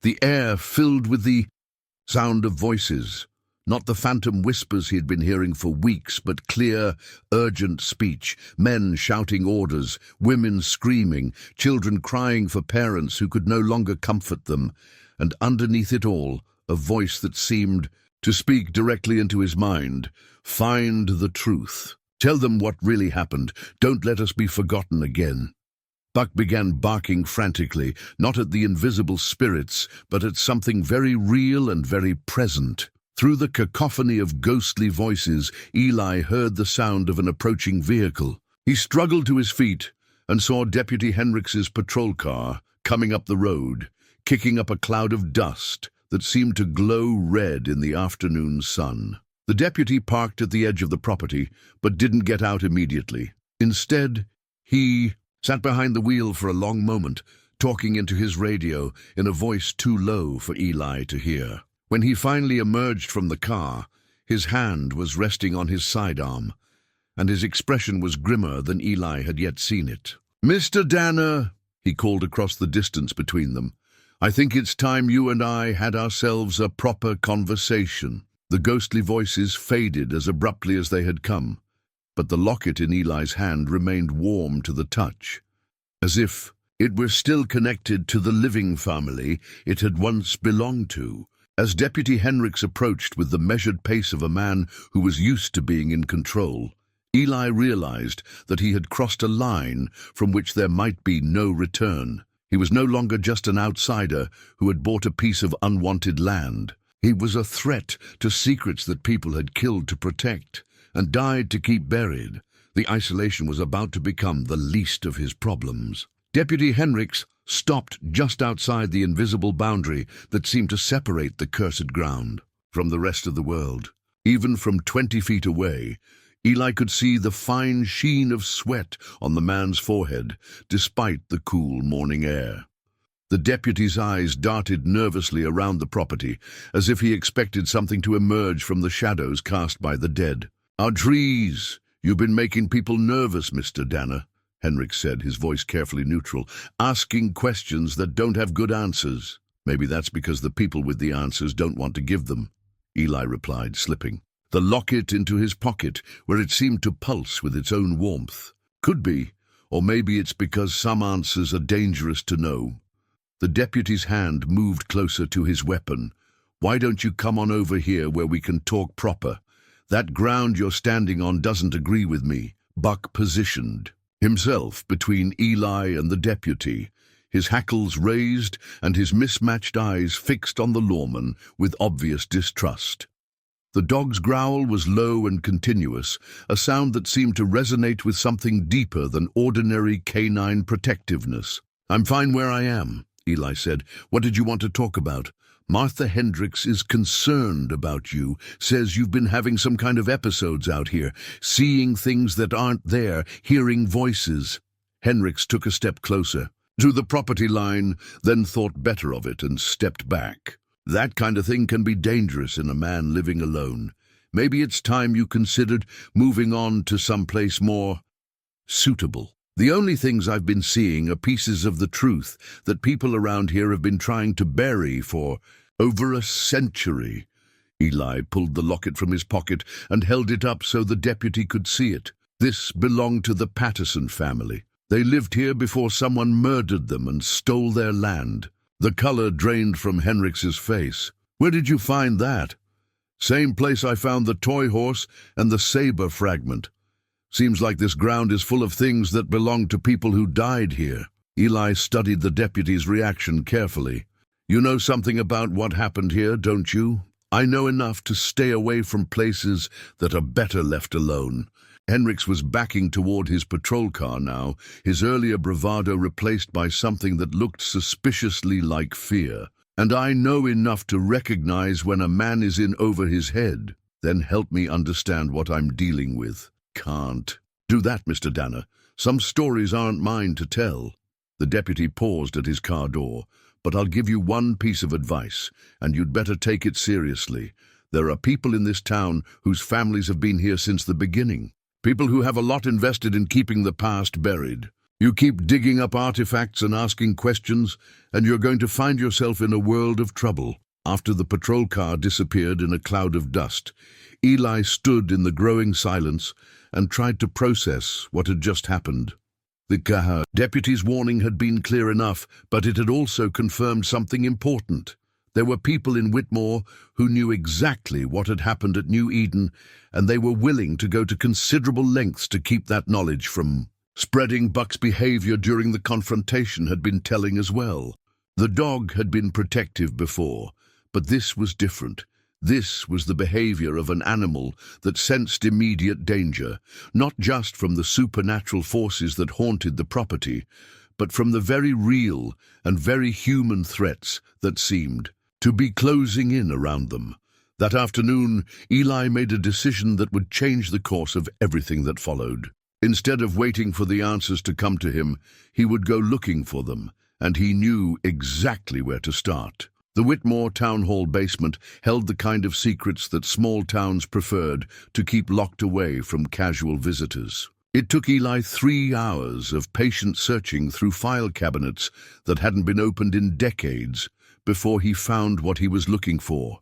The air filled with the sound of voices, not the phantom whispers he had been hearing for weeks, but clear, urgent speech, men shouting orders, women screaming, children crying for parents who could no longer comfort them, and underneath it all, a voice that seemed to speak directly into his mind. "Find the truth. Tell them what really happened. Don't let us be forgotten again." Buck began barking frantically, not at the invisible spirits, but at something very real and very present. Through the cacophony of ghostly voices, Eli heard the sound of an approaching vehicle. He struggled to his feet and saw Deputy Henriks's patrol car coming up the road, kicking up a cloud of dust that seemed to glow red in the afternoon sun. The deputy parked at the edge of the property, but didn't get out immediately. Instead, he sat behind the wheel for a long moment, talking into his radio in a voice too low for Eli to hear. When he finally emerged from the car, his hand was resting on his sidearm, and his expression was grimmer than Eli had yet seen it. "Mr. Danner," he called across the distance between them, "I think it's time you and I had ourselves a proper conversation." The ghostly voices faded as abruptly as they had come, but the locket in Eli's hand remained warm to the touch, as if it were still connected to the living family it had once belonged to. As Deputy Henriks approached with the measured pace of a man who was used to being in control, Eli realized that he had crossed a line from which there might be no return. He was no longer just an outsider who had bought a piece of unwanted land. He was a threat to secrets that people had killed to protect and died to keep buried. The isolation was about to become the least of his problems. Deputy Henriks stopped just outside the invisible boundary that seemed to separate the cursed ground from the rest of the world. Even from 20 feet away, Eli could see the fine sheen of sweat on the man's forehead, despite the cool morning air. The deputy's eyes darted nervously around the property, as if he expected something to emerge from the shadows cast by the dead. "Our trees! You've been making people nervous, Mr. Danner," Henrik said, his voice carefully neutral, "asking questions that don't have good answers." "Maybe that's because the people with the answers don't want to give them," Eli replied, slipping the locket into his pocket, where it seemed to pulse with its own warmth. "Could be, or maybe it's because some answers are dangerous to know." The deputy's hand moved closer to his weapon. "Why don't you come on over here where we can talk proper? That ground you're standing on doesn't agree with me." Buck positioned himself between Eli and the deputy, his hackles raised and his mismatched eyes fixed on the lawman with obvious distrust. The dog's growl was low and continuous, a sound that seemed to resonate with something deeper than ordinary canine protectiveness. "I'm fine where I am," Eli said. "What did you want to talk about?" "Martha Hendricks is concerned about you, says you've been having some kind of episodes out here, seeing things that aren't there, hearing voices." Hendricks took a step closer to the property line, then thought better of it and stepped back. "That kind of thing can be dangerous in a man living alone. Maybe it's time you considered moving on to someplace more suitable. The only things I've been seeing are pieces of the truth that people around here have been trying to bury for over a century." Eli pulled the locket from his pocket and held it up so the deputy could see it. This belonged to the Patterson family. They lived here before someone murdered them and stole their land. The color drained from Henriks's face. Where did you find that? Same place I found the toy horse and the saber fragment. Seems like this ground is full of things that belong to people who died here. Eli studied the deputy's reaction carefully. You know something about what happened here, don't you? I know enough to stay away from places that are better left alone. Henriks was backing toward his patrol car now, his earlier bravado replaced by something that looked suspiciously like fear. And I know enough to recognize when a man is in over his head. Then help me understand what I'm dealing with. Can't. Do that, Mr. Danner. Some stories aren't mine to tell. The deputy paused at his car door. But I'll give you one piece of advice, and you'd better take it seriously. There are people in this town whose families have been here since the beginning. People who have a lot invested in keeping the past buried. You keep digging up artifacts and asking questions, and you're going to find yourself in a world of trouble. After the patrol car disappeared in a cloud of dust, Eli stood in the growing silence and tried to process what had just happened. The deputy's warning had been clear enough, but it had also confirmed something important. There were people in Witmore who knew exactly what had happened at New Eden, and they were willing to go to considerable lengths to keep that knowledge from spreading. Buck's behavior during the confrontation had been telling as well. The dog had been protective before, but this was different. This was the behavior of an animal that sensed immediate danger, not just from the supernatural forces that haunted the property, but from the very real and very human threats that seemed to be closing in around them. That afternoon, Eli made a decision that would change the course of everything that followed. Instead of waiting for the answers to come to him, he would go looking for them, and he knew exactly where to start. The Witmore Town Hall basement held the kind of secrets that small towns preferred to keep locked away from casual visitors. It took Eli 3 hours of patient searching through file cabinets that hadn't been opened in decades before he found what he was looking for,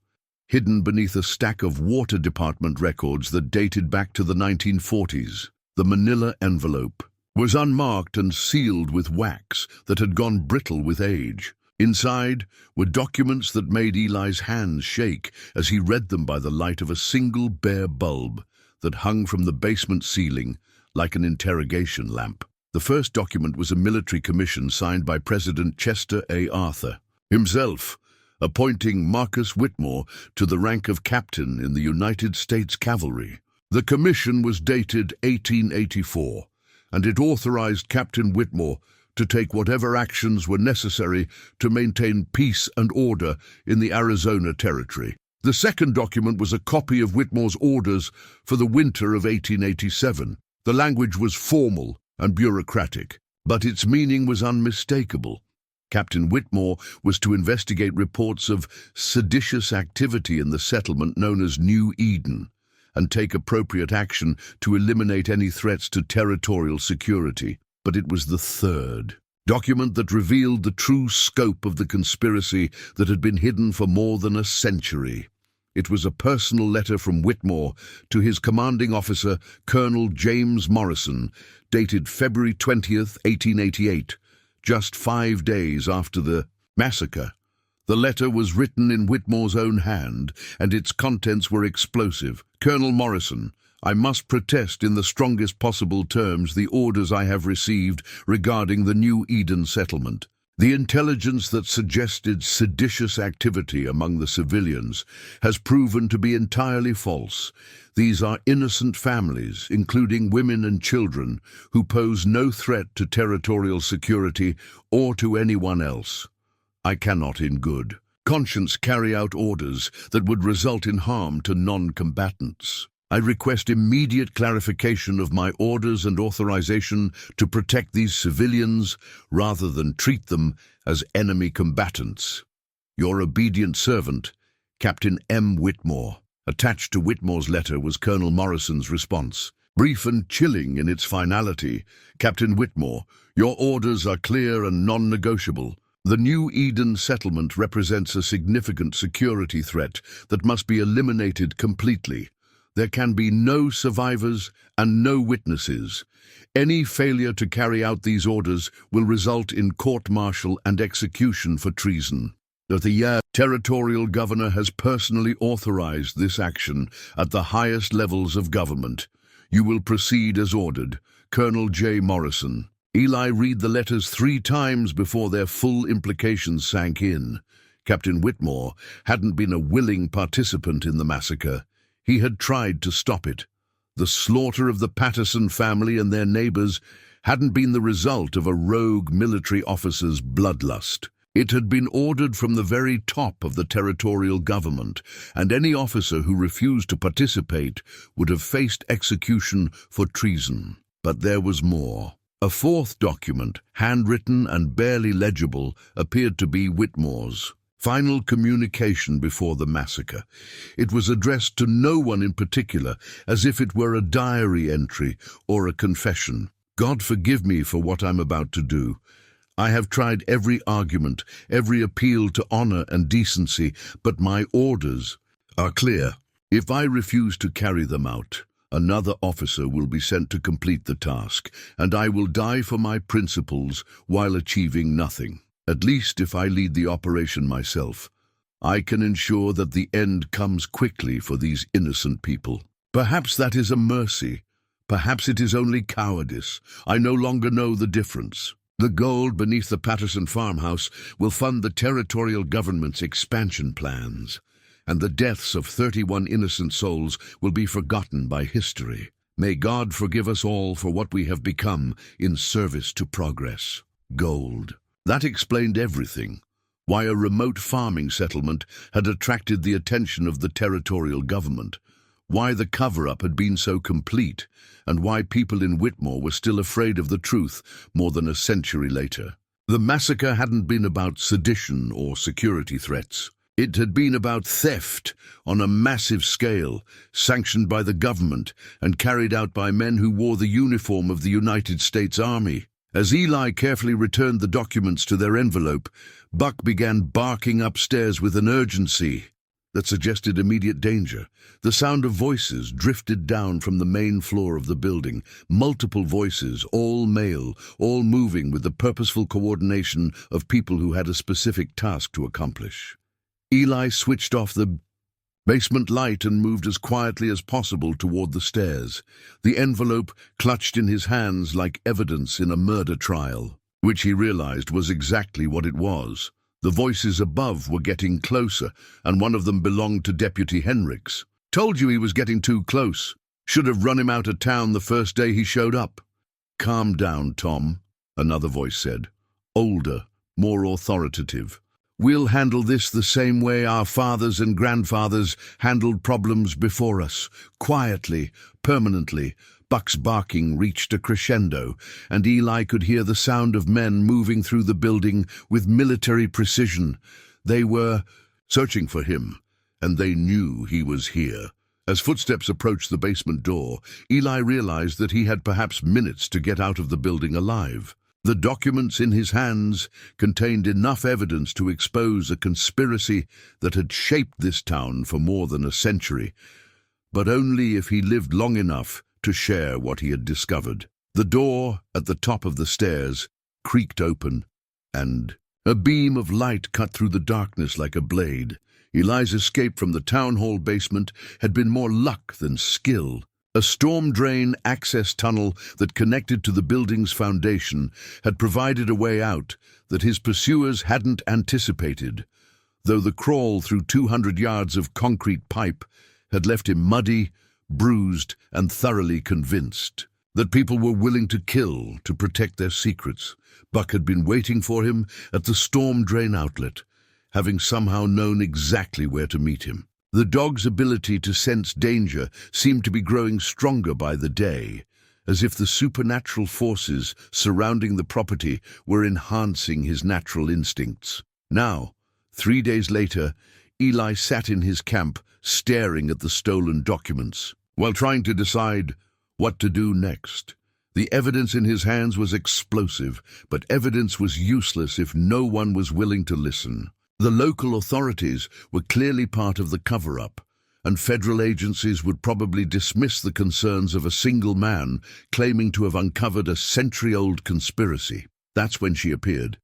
hidden beneath a stack of water department records that dated back to the 1940s. The manila envelope was unmarked and sealed with wax that had gone brittle with age. Inside were documents that made Eli's hands shake as he read them by the light of a single bare bulb that hung from the basement ceiling like an interrogation lamp. The first document was a military commission signed by President Chester A. Arthur himself, appointing Marcus Witmore to the rank of captain in the United States Cavalry. The commission was dated 1884, and it authorized Captain Witmore to take whatever actions were necessary to maintain peace and order in the Arizona Territory. The second document was a copy of Witmore's orders for the winter of 1887. The language was formal and bureaucratic, but its meaning was unmistakable. Captain Witmore was to investigate reports of seditious activity in the settlement known as New Eden and take appropriate action to eliminate any threats to territorial security. But it was the third document that revealed the true scope of the conspiracy that had been hidden for more than a century. It was a personal letter from Witmore to his commanding officer, Colonel James Morrison, dated February 20th, 1888, just 5 days after the massacre. The letter was written in Witmore's own hand, and its contents were explosive. Colonel Morrison, I must protest in the strongest possible terms the orders I have received regarding the New Eden settlement. The intelligence that suggested seditious activity among the civilians has proven to be entirely false. These are innocent families, including women and children, who pose no threat to territorial security or to anyone else. I cannot, in good conscience, carry out orders that would result in harm to non-combatants. I request immediate clarification of my orders and authorization to protect these civilians rather than treat them as enemy combatants. Your obedient servant, Captain M. Witmore. Attached to Witmore's letter was Colonel Morrison's response. Brief and chilling in its finality, Captain Witmore, your orders are clear and non-negotiable. The New Eden settlement represents a significant security threat that must be eliminated completely. There can be no survivors and no witnesses. Any failure to carry out these orders will result in court-martial and execution for treason. The territorial governor has personally authorized this action at the highest levels of government. You will proceed as ordered. Colonel J. Morrison. Eli read the letters 3 times before their full implications sank in. Captain Witmore hadn't been a willing participant in the massacre. He had tried to stop it. The slaughter of the Patterson family and their neighbors hadn't been the result of a rogue military officer's bloodlust. It had been ordered from the very top of the territorial government, and any officer who refused to participate would have faced execution for treason. But there was more. A 4th document, handwritten and barely legible, appeared to be Witmore's final communication before the massacre. It was addressed to no one in particular, as if it were a diary entry or a confession. God forgive me for what I'm about to do. I have tried every argument, every appeal to honor and decency, but my orders are clear. If I refuse to carry them out, another officer will be sent to complete the task, and I will die for my principles while achieving nothing. At least if I lead the operation myself, I can ensure that the end comes quickly for these innocent people. Perhaps that is a mercy. Perhaps it is only cowardice. I no longer know the difference. The gold beneath the Patterson farmhouse will fund the territorial government's expansion plans, and the deaths of 31 innocent souls will be forgotten by history. May God forgive us all for what we have become in service to progress. Gold. That explained everything. Why a remote farming settlement had attracted the attention of the territorial government. Why the cover-up had been so complete, and why people in Witmore were still afraid of the truth more than a century later. The massacre hadn't been about sedition or security threats. It had been about theft on a massive scale, sanctioned by the government and carried out by men who wore the uniform of the United States Army. As Eli carefully returned the documents to their envelope, Buck began barking upstairs with an urgency that suggested immediate danger. The sound of voices drifted down from the main floor of the building, multiple voices, all male, all moving with the purposeful coordination of people who had a specific task to accomplish. Eli switched off the basement light and moved as quietly as possible toward the stairs, the envelope clutched in his hands like evidence in a murder trial, which he realized was exactly what it was. The voices above were getting closer, and one of them belonged to Deputy Henricks. Told you he was getting too close. Should have run him out of town the first day he showed up. Calm down, Tom, another voice said. Older, more authoritative. We'll handle this the same way our fathers and grandfathers handled problems before us. Quietly, permanently. Buck's barking reached a crescendo, and Eli could hear the sound of men moving through the building with military precision. They were searching for him, and they knew he was here. As footsteps approached the basement door, Eli realized that he had perhaps minutes to get out of the building alive. The documents in his hands contained enough evidence to expose a conspiracy that had shaped this town for more than a century, but only if he lived long enough to share what he had discovered. The door at the top of the stairs creaked open, and a beam of light cut through the darkness like a blade. Eli's escape from the town hall basement had been more luck than skill. A storm drain access tunnel that connected to the building's foundation had provided a way out that his pursuers hadn't anticipated, though the crawl through 200 yards of concrete pipe had left him muddy, bruised, and thoroughly convinced that people were willing to kill to protect their secrets. Buck had been waiting for him at the storm drain outlet, having somehow known exactly where to meet him. The dog's ability to sense danger seemed to be growing stronger by the day, as if the supernatural forces surrounding the property were enhancing his natural instincts. Now, 3 days later, Eli sat in his camp, staring at the stolen documents, while trying to decide what to do next. The evidence in his hands was explosive, but evidence was useless if no one was willing to listen. The local authorities were clearly part of the cover-up, and federal agencies would probably dismiss the concerns of a single man claiming to have uncovered a century-old conspiracy. That's when she appeared.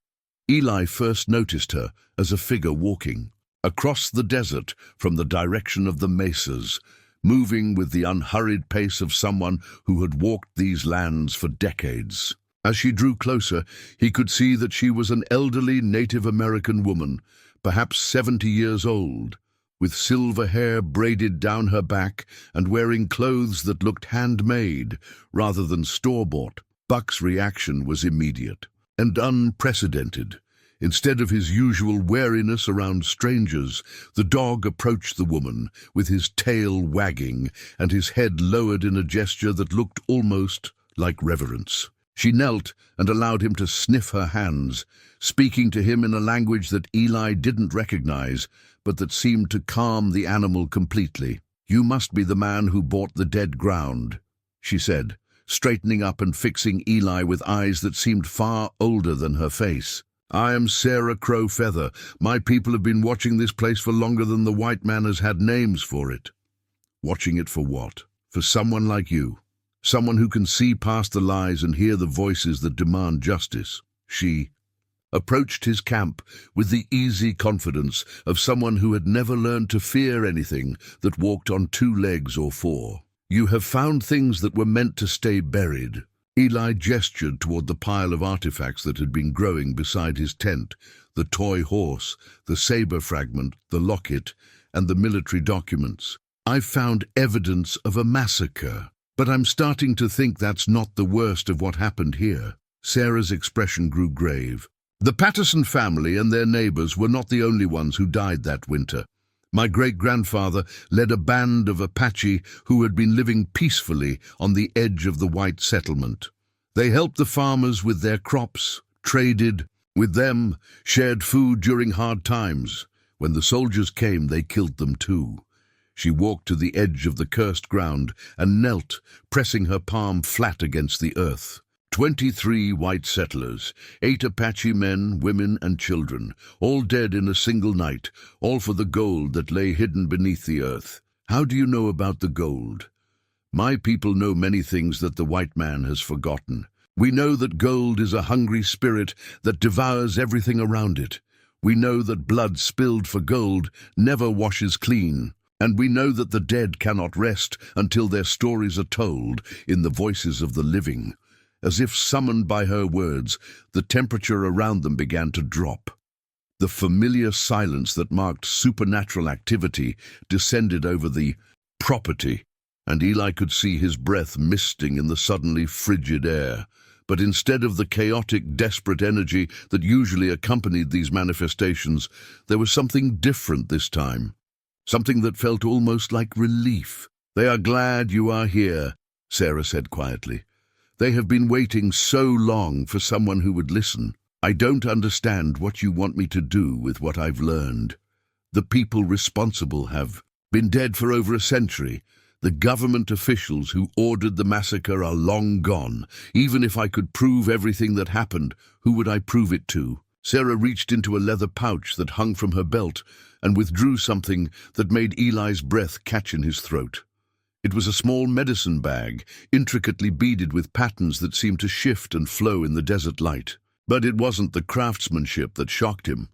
Eli first noticed her as a figure walking across the desert from the direction of the mesas, moving with the unhurried pace of someone who had walked these lands for decades. As she drew closer, he could see that she was an elderly Native American woman, perhaps 70 years old, with silver hair braided down her back and wearing clothes that looked handmade rather than store-bought. Buck's reaction was immediate and unprecedented. Instead of his usual wariness around strangers, the dog approached the woman, with his tail wagging and his head lowered in a gesture that looked almost like reverence. She knelt and allowed him to sniff her hands, speaking to him in a language that Eli didn't recognize, but that seemed to calm the animal completely. "You must be the man who bought the dead ground," she said, straightening up and fixing Eli with eyes that seemed far older than her face. "I am Sarah Crow Feather. My people have been watching this place for longer than the white man has had names for it." "Watching it for what?" "For someone like you. Someone who can see past the lies and hear the voices that demand justice." She approached his camp with the easy confidence of someone who had never learned to fear anything that walked on two legs or four. "You have found things that were meant to stay buried." Eli gestured toward the pile of artifacts that had been growing beside his tent, the toy horse, the saber fragment, the locket, and the military documents. "I've found evidence of a massacre, but I'm starting to think that's not the worst of what happened here." Sarah's expression grew grave. "The Patterson family and their neighbors were not the only ones who died that winter. My great-grandfather led a band of Apache who had been living peacefully on the edge of the white settlement. They helped the farmers with their crops, traded with them, shared food during hard times. When the soldiers came, they killed them too." She walked to the edge of the cursed ground and knelt, pressing her palm flat against the earth. 23 white settlers, 8 Apache men, women, and children, all dead in a single night, all for the gold that lay hidden beneath the earth. "How do you know about the gold?" "My people know many things that the white man has forgotten. We know that gold is a hungry spirit that devours everything around it. We know that blood spilled for gold never washes clean. And we know that the dead cannot rest until their stories are told in the voices of the living." As if summoned by her words, the temperature around them began to drop. The familiar silence that marked supernatural activity descended over the property, and Eli could see his breath misting in the suddenly frigid air. But instead of the chaotic, desperate energy that usually accompanied these manifestations, there was something different this time. Something that felt almost like relief. "They are glad you are here," Sarah said quietly. "They have been waiting so long for someone who would listen. I don't understand what you want me to do with what I've learned. The people responsible have been dead for over a century. The government officials who ordered the massacre are long gone. Even if I could prove everything that happened, who would I prove it to?" Sarah reached into a leather pouch that hung from her belt and withdrew something that made Eli's breath catch in his throat. It was a small medicine bag, intricately beaded with patterns that seemed to shift and flow in the desert light. But it wasn't the craftsmanship that shocked him.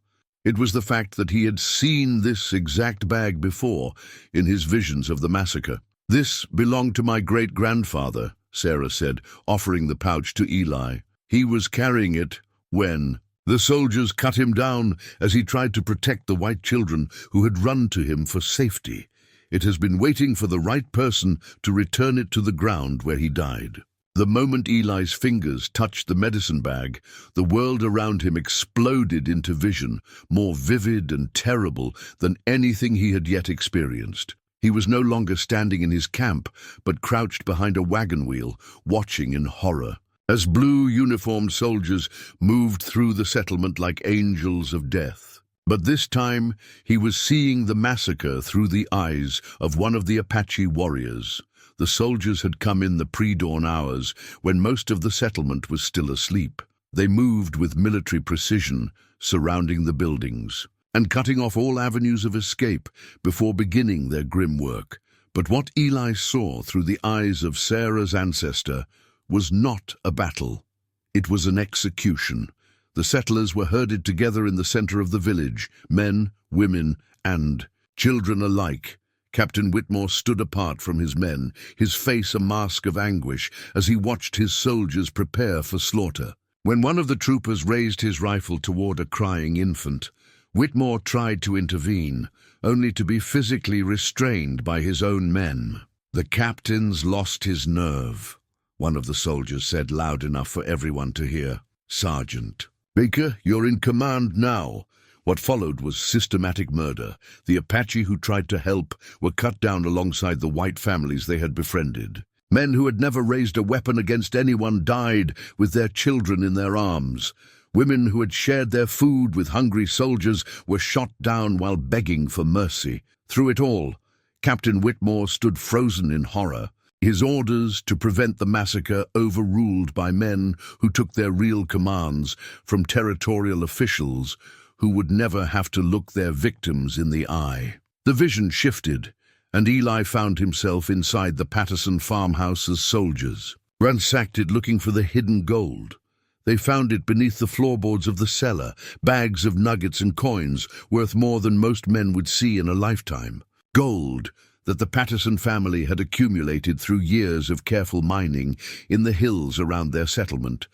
It was the fact that he had seen this exact bag before in his visions of the massacre. "This belonged to my great-grandfather," Sarah said, offering the pouch to Eli. "He was carrying it when the soldiers cut him down as he tried to protect the white children who had run to him for safety. It has been waiting for the right person to return it to the ground where he died." The moment Eli's fingers touched the medicine bag, the world around him exploded into vision, more vivid and terrible than anything he had yet experienced. He was no longer standing in his camp, but crouched behind a wagon wheel, watching in horror, as blue uniformed soldiers moved through the settlement like angels of death. But this time, he was seeing the massacre through the eyes of one of the Apache warriors, The soldiers had come in the pre-dawn hours, when most of the settlement was still asleep. They moved with military precision, surrounding the buildings, and cutting off all avenues of escape before beginning their grim work. But what Eli saw through the eyes of Sarah's ancestor was not a battle. It was an execution. The settlers were herded together in the center of the village, men, women, and children alike. Captain Witmore stood apart from his men, his face a mask of anguish as he watched his soldiers prepare for slaughter. When one of the troopers raised his rifle toward a crying infant, Witmore tried to intervene, only to be physically restrained by his own men. "The captain's lost his nerve," one of the soldiers said loud enough for everyone to hear. "Sergeant Baker, you're in command now." What followed was systematic murder. The Apache who tried to help were cut down alongside the white families they had befriended. Men who had never raised a weapon against anyone died with their children in their arms. Women who had shared their food with hungry soldiers were shot down while begging for mercy. Through it all, Captain Witmore stood frozen in horror, his orders to prevent the massacre overruled by men who took their real commands from territorial officials who would never have to look their victims in the eye. The vision shifted, and Eli found himself inside the Patterson farmhouse as soldiers ransacked it looking for the hidden gold. They found it beneath the floorboards of the cellar, bags of nuggets and coins worth more than most men would see in a lifetime. Gold that the Patterson family had accumulated through years of careful mining in the hills around their settlement.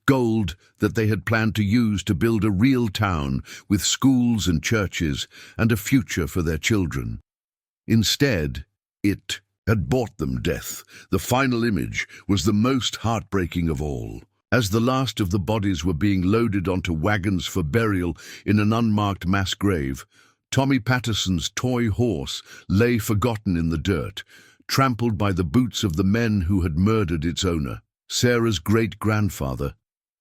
Gold that they had planned to use to build a real town with schools and churches and a future for their children. Instead, it had bought them death. The final image was the most heartbreaking of all. As the last of the bodies were being loaded onto wagons for burial in an unmarked mass grave, Tommy Patterson's toy horse lay forgotten in the dirt, trampled by the boots of the men who had murdered its owner. Sarah's great-grandfather,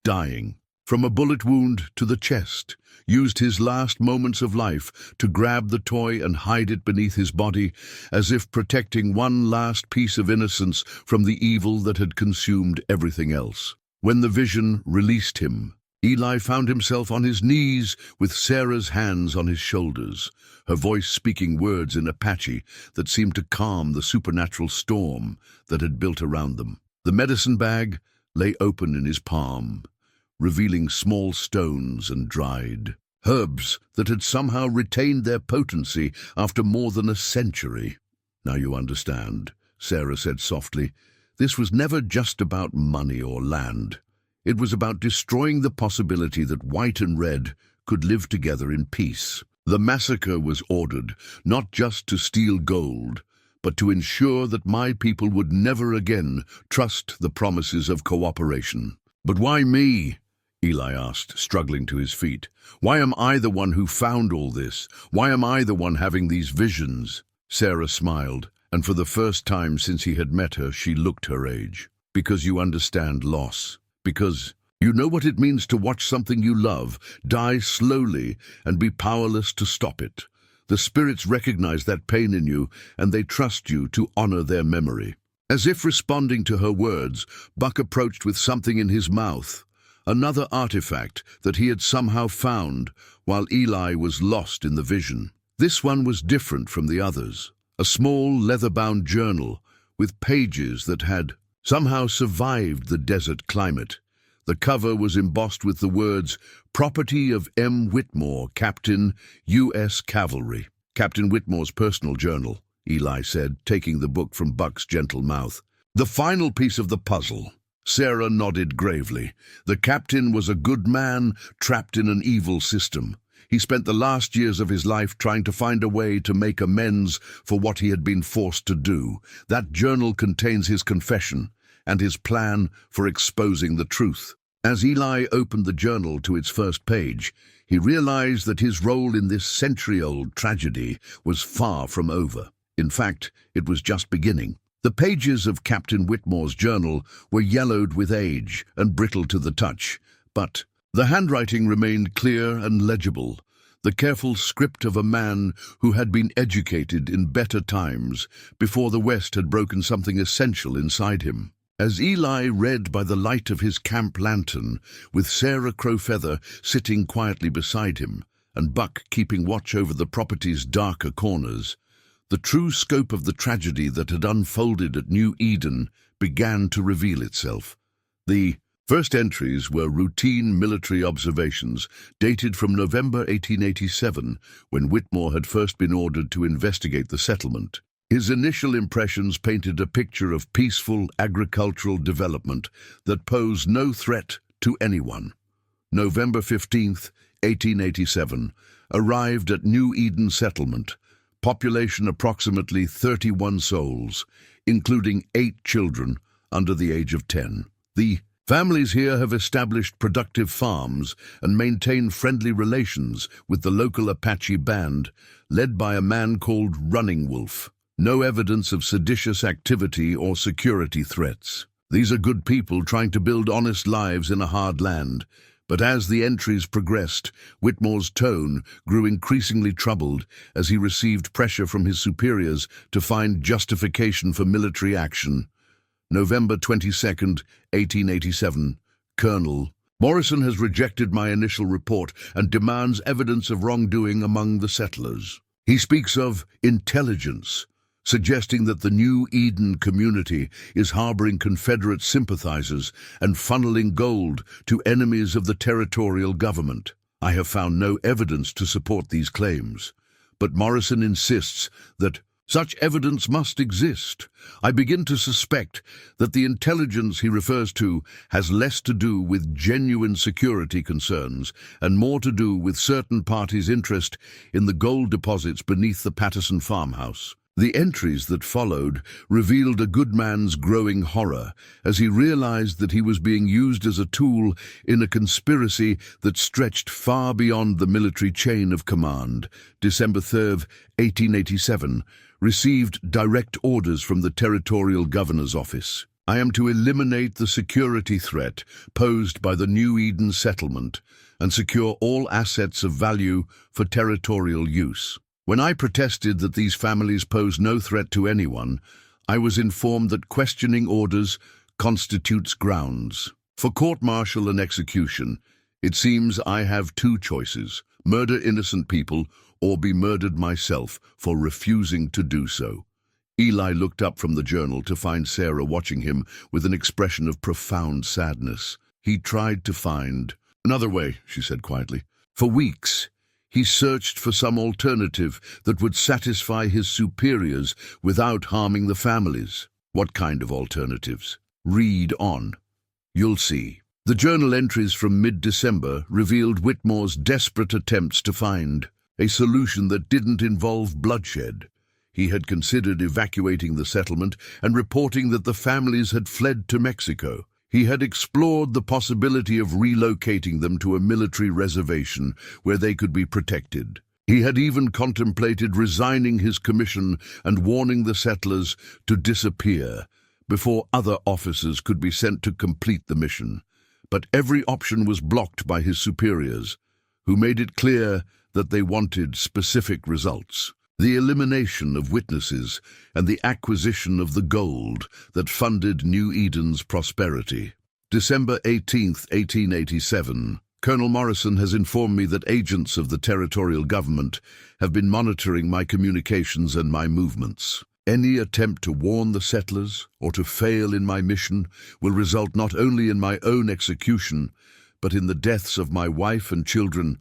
dying from a bullet wound to the chest, used his last moments of life to grab the toy and hide it beneath his body, as if protecting one last piece of innocence from the evil that had consumed everything else. When the vision released him, Eli found himself on his knees with Sarah's hands on his shoulders, her voice speaking words in Apache that seemed to calm the supernatural storm that had built around them. The medicine bag lay open in his palm, revealing small stones and dried herbs that had somehow retained their potency after more than a century. "Now you understand," Sarah said softly. "This was never just about money or land. It was about destroying the possibility that white and red could live together in peace. The massacre was ordered not just to steal gold, but to ensure that my people would never again trust the promises of cooperation." "But why me?" Eli asked, struggling to his feet. "Why am I the one who found all this? Why am I the one having these visions?" Sarah smiled, and for the first time since he had met her, she looked her age. "Because you understand loss. Because you know what it means to watch something you love die slowly and be powerless to stop it. The spirits recognize that pain in you, and they trust you to honor their memory." As if responding to her words, Buck approached with something in his mouth, another artifact that he had somehow found while Eli was lost in the vision. This one was different from the others, a small leather-bound journal with pages that had somehow survived the desert climate. The cover was embossed with the words, "Property of M. Witmore, Captain, U.S. Cavalry." "Captain Whitmore's personal journal," Eli said, taking the book from Buck's gentle mouth. "The final piece of the puzzle." Sarah nodded gravely. The captain was a good man trapped in an evil system. He spent the last years of his life trying to find a way to make amends for what he had been forced to do. That journal contains his confession and his plan for exposing the truth. As Eli opened the journal to its first page, he realized that his role in this century-old tragedy was far from over. In fact, it was just beginning. The pages of Captain Whitmore's journal were yellowed with age and brittle to the touch, but the handwriting remained clear and legible. the careful script of a man who had been educated in better times before the West had broken something essential inside him. As Eli read by the light of his camp lantern, with Sarah Crowfeather sitting quietly beside him and Buck keeping watch over the property's darker corners, the true scope of the tragedy that had unfolded at New Eden began to reveal itself. The first entries were routine military observations dated from November 1887, when Witmore had first been ordered to investigate the settlement. His initial impressions painted a picture of peaceful agricultural development that posed no threat to anyone. November 15th, 1887, arrived at New Eden settlement, population approximately 31 souls, including 8 children under the age of 10. The families here have established productive farms and maintain friendly relations with the local Apache band, led by a man called Running Wolf. No evidence of seditious activity or security threats. These are good people trying to build honest lives in a hard land. But as the entries progressed, Witmore's tone grew increasingly troubled as he received pressure from his superiors to find justification for military action. November 22nd, 1887. Colonel, Morrison has rejected my initial report and demands evidence of wrongdoing among the settlers. He speaks of intelligence, suggesting that the New Eden community is harboring Confederate sympathizers and funneling gold to enemies of the territorial government. I have found no evidence to support these claims, but Morrison insists that such evidence must exist. I begin to suspect that the intelligence he refers to has less to do with genuine security concerns and more to do with certain parties' interest in the gold deposits beneath the Patterson farmhouse. The entries that followed revealed a good man's growing horror as he realized that he was being used as a tool in a conspiracy that stretched far beyond the military chain of command. December 3rd, 1887, received direct orders from the Territorial Governor's Office. I am to eliminate the security threat posed by the New Eden settlement and secure all assets of value for territorial use. When I protested that these families pose no threat to anyone, I was informed that questioning orders constitutes grounds. For court-martial and execution, it seems I have 2 choices: murder innocent people or be murdered myself for refusing to do so. Eli looked up from the journal to find Sarah watching him with an expression of profound sadness. He tried to find another way, she said quietly. For weeks, he searched for some alternative that would satisfy his superiors without harming the families. What kind of alternatives? Read on. You'll see. The journal entries from mid-December revealed Witmore's desperate attempts to find a solution that didn't involve bloodshed. He had considered evacuating the settlement and reporting that the families had fled to Mexico. He had explored the possibility of relocating them to a military reservation where they could be protected. He had even contemplated resigning his commission and warning the settlers to disappear before other officers could be sent to complete the mission. But every option was blocked by his superiors, who made it clear that they wanted specific results: the elimination of witnesses and the acquisition of the gold that funded New Eden's prosperity. December 18th, 1887. Colonel Morrison has informed me that agents of the territorial government have been monitoring my communications and my movements. Any attempt to warn the settlers or to fail in my mission will result not only in my own execution, but in the deaths of my wife and children,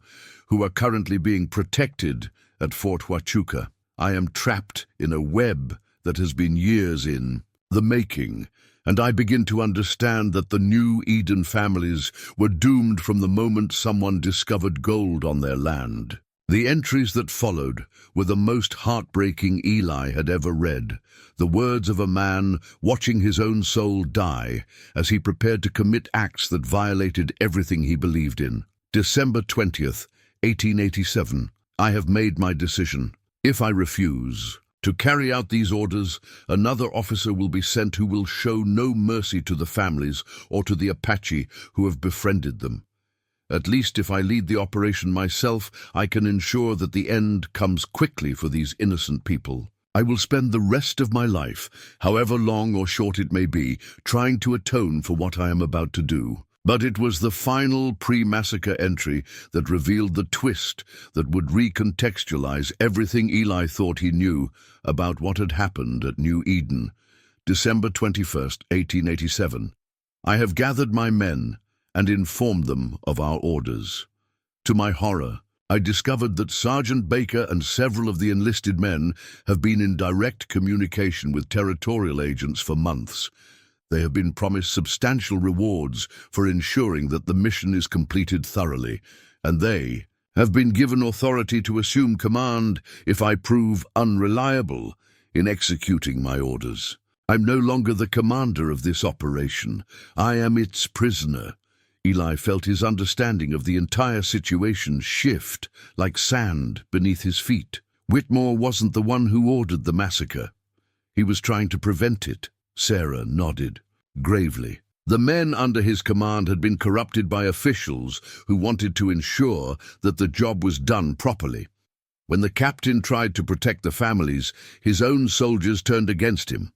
who are currently being protected at Fort Huachuca. I am trapped in a web that has been years in the making, and I begin to understand that the New Eden families were doomed from the moment someone discovered gold on their land. The entries that followed were the most heartbreaking Eli had ever read, the words of a man watching his own soul die as he prepared to commit acts that violated everything he believed in. December 20th, 1887. I have made my decision. If I refuse to carry out these orders, another officer will be sent who will show no mercy to the families or to the Apache who have befriended them. At least if I lead the operation myself, I can ensure that the end comes quickly for these innocent people. I will spend the rest of my life, however long or short it may be, trying to atone for what I am about to do. But it was the final pre-massacre entry that revealed the twist that would recontextualize everything Eli thought he knew about what had happened at New Eden, December 21st, 1887. I have gathered my men and informed them of our orders. To my horror, I discovered that Sergeant Baker and several of the enlisted men have been in direct communication with territorial agents for months. They have been promised substantial rewards for ensuring that the mission is completed thoroughly, and they have been given authority to assume command if I prove unreliable in executing my orders. I'm no longer the commander of this operation. I am its prisoner. Eli felt his understanding of the entire situation shift like sand beneath his feet. Witmore wasn't the one who ordered the massacre. He was trying to prevent it. Sarah nodded gravely. The men under his command had been corrupted by officials who wanted to ensure that the job was done properly. When the captain tried to protect the families, his own soldiers turned against him.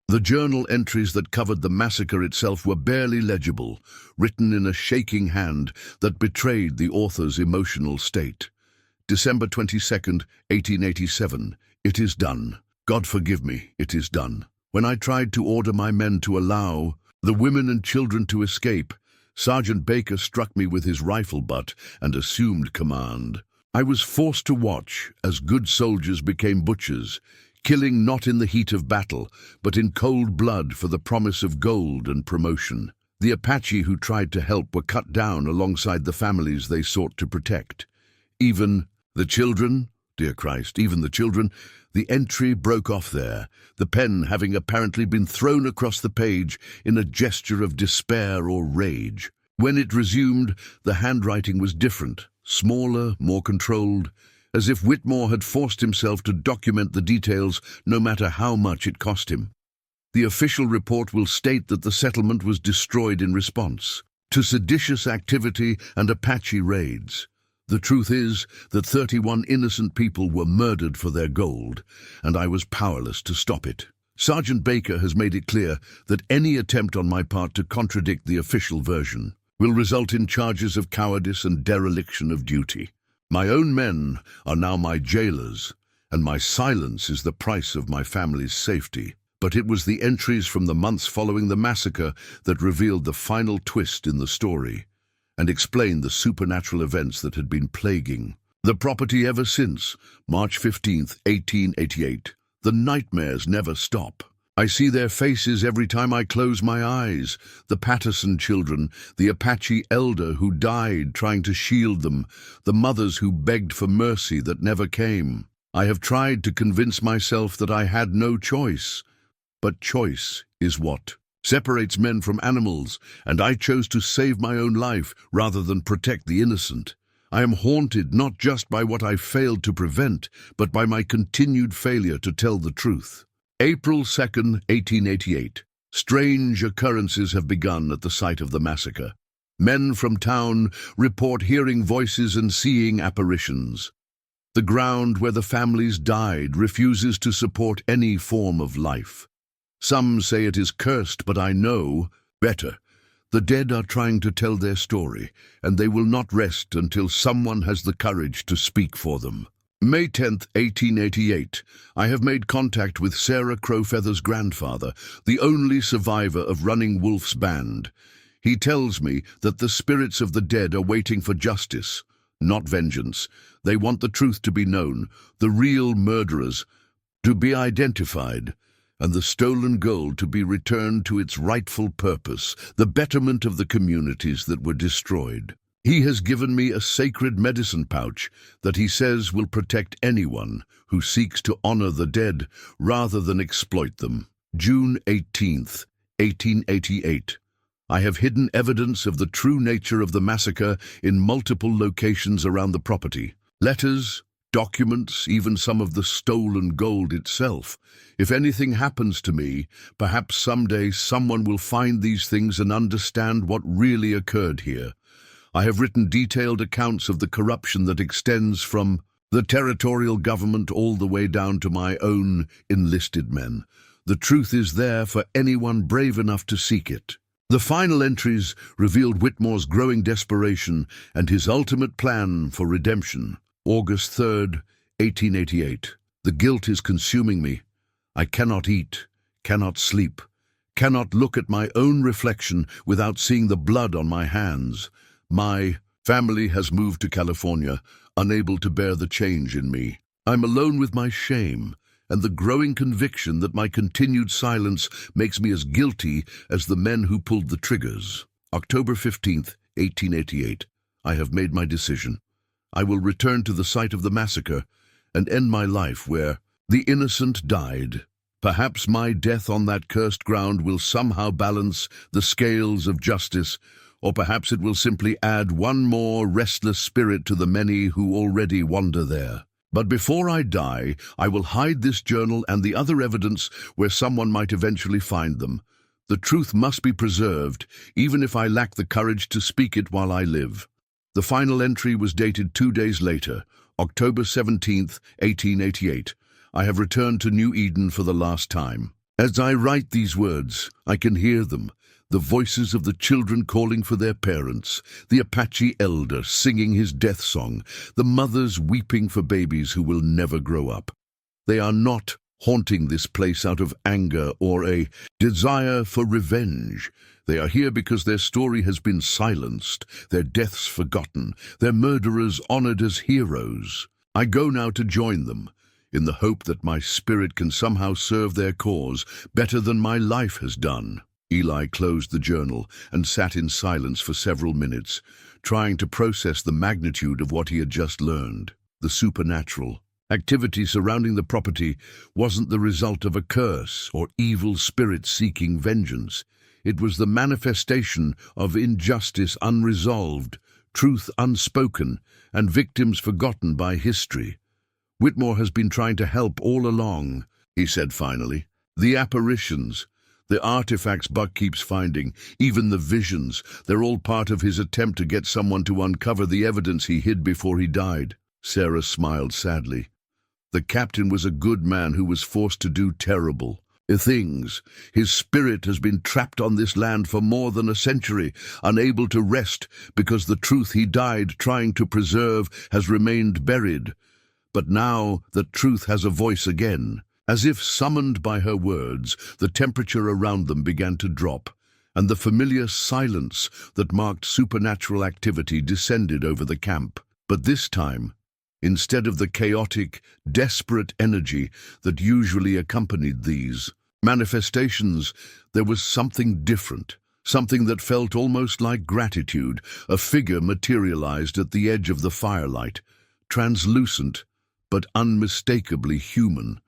The journal entries that covered the massacre itself were barely legible, written in a shaking hand that betrayed the author's emotional state. December 22nd, 1887. It is done. God forgive me, it is done. When I tried to order my men to allow the women and children to escape, Sergeant Baker struck me with his rifle butt and assumed command. I was forced to watch as good soldiers became butchers, killing not in the heat of battle, but in cold blood for the promise of gold and promotion. The Apache who tried to help were cut down alongside the families they sought to protect. Even the children, dear Christ, even the children, the entry broke off there, the pen having apparently been thrown across the page in a gesture of despair or rage. When it resumed, the handwriting was different, smaller, more controlled, as if Witmore had forced himself to document the details no matter how much it cost him. The official report will state that the settlement was destroyed in response to seditious activity and Apache raids. The truth is that 31 innocent people were murdered for their gold, and I was powerless to stop it. Sergeant Baker has made it clear that any attempt on my part to contradict the official version will result in charges of cowardice and dereliction of duty. My own men are now my jailers, and my silence is the price of my family's safety. But it was the entries from the months following the massacre that revealed the final twist in the story and explained the supernatural events that had been plaguing the property ever since March 15th, 1888. The nightmares never stop. I see their faces every time I close my eyes, the Patterson children, the Apache elder who died trying to shield them, the mothers who begged for mercy that never came. I have tried to convince myself that I had no choice, but choice is what separates men from animals, and I chose to save my own life rather than protect the innocent. I am haunted not just by what I failed to prevent, but by my continued failure to tell the truth. April 2nd, 1888. Strange occurrences have begun at the site of the massacre. Men from town report hearing voices and seeing apparitions. The ground where the families died refuses to support any form of life. Some say it is cursed, but I know better. The dead are trying to tell their story, and they will not rest until someone has the courage to speak for them. May 10th, 1888. I have made contact with Sarah Crowfeather's grandfather, the only survivor of Running Wolf's band. He tells me that the spirits of the dead are waiting for justice, not vengeance. They want the truth to be known, the real murderers to be identified, and the stolen gold to be returned to its rightful purpose, the betterment of the communities that were destroyed. He has given me a sacred medicine pouch that he says will protect anyone who seeks to honor the dead rather than exploit them. June 18th, 1888. I have hidden evidence of the true nature of the massacre in multiple locations around the property. Letters, documents, even some of the stolen gold itself. If anything happens to me, perhaps someday someone will find these things and understand what really occurred here. I have written detailed accounts of the corruption that extends from the territorial government all the way down to my own enlisted men. The truth is there for anyone brave enough to seek it. The final entries revealed Witmore's growing desperation and his ultimate plan for redemption. August 3rd, 1888. The guilt is consuming me. I cannot eat, cannot sleep, cannot look at my own reflection without seeing the blood on my hands. My family has moved to California, unable to bear the change in me. I'm alone with my shame and the growing conviction that my continued silence makes me as guilty as the men who pulled the triggers. October 15th, 1888. I have made my decision. I will return to the site of the massacre and end my life where the innocent died. Perhaps my death on that cursed ground will somehow balance the scales of justice, or perhaps it will simply add one more restless spirit to the many who already wander there. But before I die, I will hide this journal and the other evidence where someone might eventually find them. The truth must be preserved, even if I lack the courage to speak it while I live. The final entry was dated 2 days later, October 17th, 1888. I have returned to New Eden for the last time. As I write these words, I can hear them. The voices of the children calling for their parents, the Apache elder singing his death song, the mothers weeping for babies who will never grow up. They are not haunting this place out of anger or a desire for revenge. They are here because their story has been silenced, their deaths forgotten, their murderers honored as heroes. I go now to join them, in the hope that my spirit can somehow serve their cause better than my life has done. Eli closed the journal and sat in silence for several minutes, trying to process the magnitude of what he had just learned. The supernatural activity surrounding the property wasn't the result of a curse or evil spirit seeking vengeance. It was the manifestation of injustice unresolved, truth unspoken, and victims forgotten by history. Witmore has been trying to help all along, he said finally. The apparitions, the artifacts Buck keeps finding, even the visions, they're all part of his attempt to get someone to uncover the evidence he hid before he died. Sarah smiled sadly. The captain was a good man who was forced to do terrible things. His spirit has been trapped on this land for more than a century, unable to rest because the truth he died trying to preserve has remained buried. But now that truth has a voice again. As if summoned by her words, the temperature around them began to drop, and the familiar silence that marked supernatural activity descended over the camp. But this time, instead of the chaotic, desperate energy that usually accompanied these manifestations, there was something different, something that felt almost like gratitude. A figure materialized at the edge of the firelight, translucent but unmistakably human.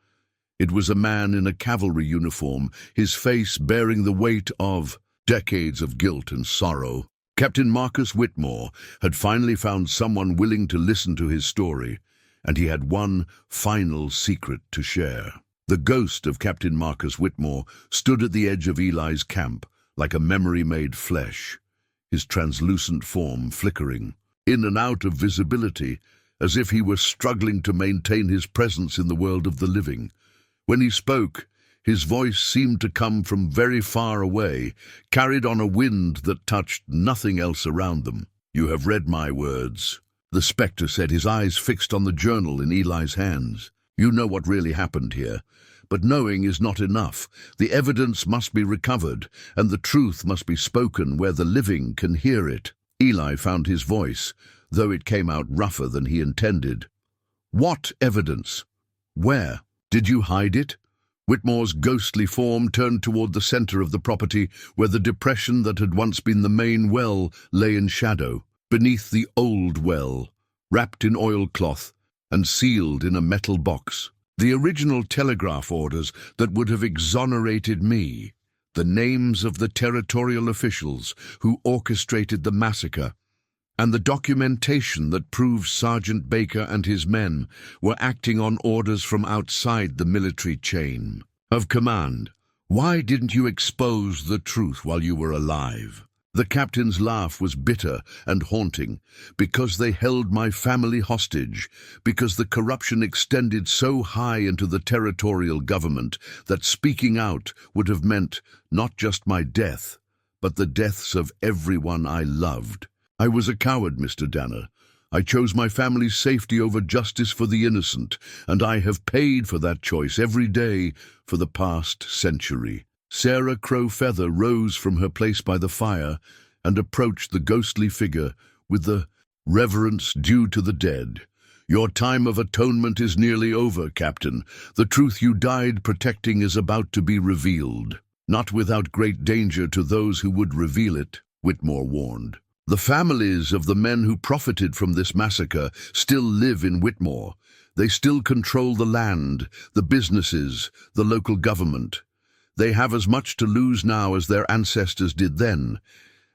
It was a man in a cavalry uniform, his face bearing the weight of decades of guilt and sorrow. Captain Marcus Witmore had finally found someone willing to listen to his story, and he had one final secret to share. The ghost of Captain Marcus Witmore stood at the edge of Eli's camp, like a memory made flesh, his translucent form flickering, in and out of visibility, as if he were struggling to maintain his presence in the world of the living. When he spoke, his voice seemed to come from very far away, carried on a wind that touched nothing else around them. "You have read my words," the spectre said, his eyes fixed on the journal in Eli's hands. "You know what really happened here. But knowing is not enough. The evidence must be recovered, and the truth must be spoken where the living can hear it." Eli found his voice, though it came out rougher than he intended. "What evidence? Where? Did you hide it?" Witmore's ghostly form turned toward the center of the property, where the depression that had once been the main well lay in shadow. Beneath the old well, wrapped in oilcloth and sealed in a metal box, the original telegraph orders that would have exonerated me, the names of the territorial officials who orchestrated the massacre, and the documentation that proves Sergeant Baker and his men were acting on orders from outside the military chain of command. "Why didn't you expose the truth while you were alive?" The captain's laugh was bitter and haunting, because they held my family hostage, because the corruption extended so high into the territorial government that speaking out would have meant not just my death, but the deaths of everyone I loved. I was a coward, Mr. Danner. I chose my family's safety over justice for the innocent, and I have paid for that choice every day for the past century. Sarah Crowfeather rose from her place by the fire and approached the ghostly figure with the reverence due to the dead. Your time of atonement is nearly over, Captain. The truth you died protecting is about to be revealed. Not without great danger to those who would reveal it, Witmore warned. The families of the men who profited from this massacre still live in Witmore. They still control the land, the businesses, the local government. They have as much to lose now as their ancestors did then,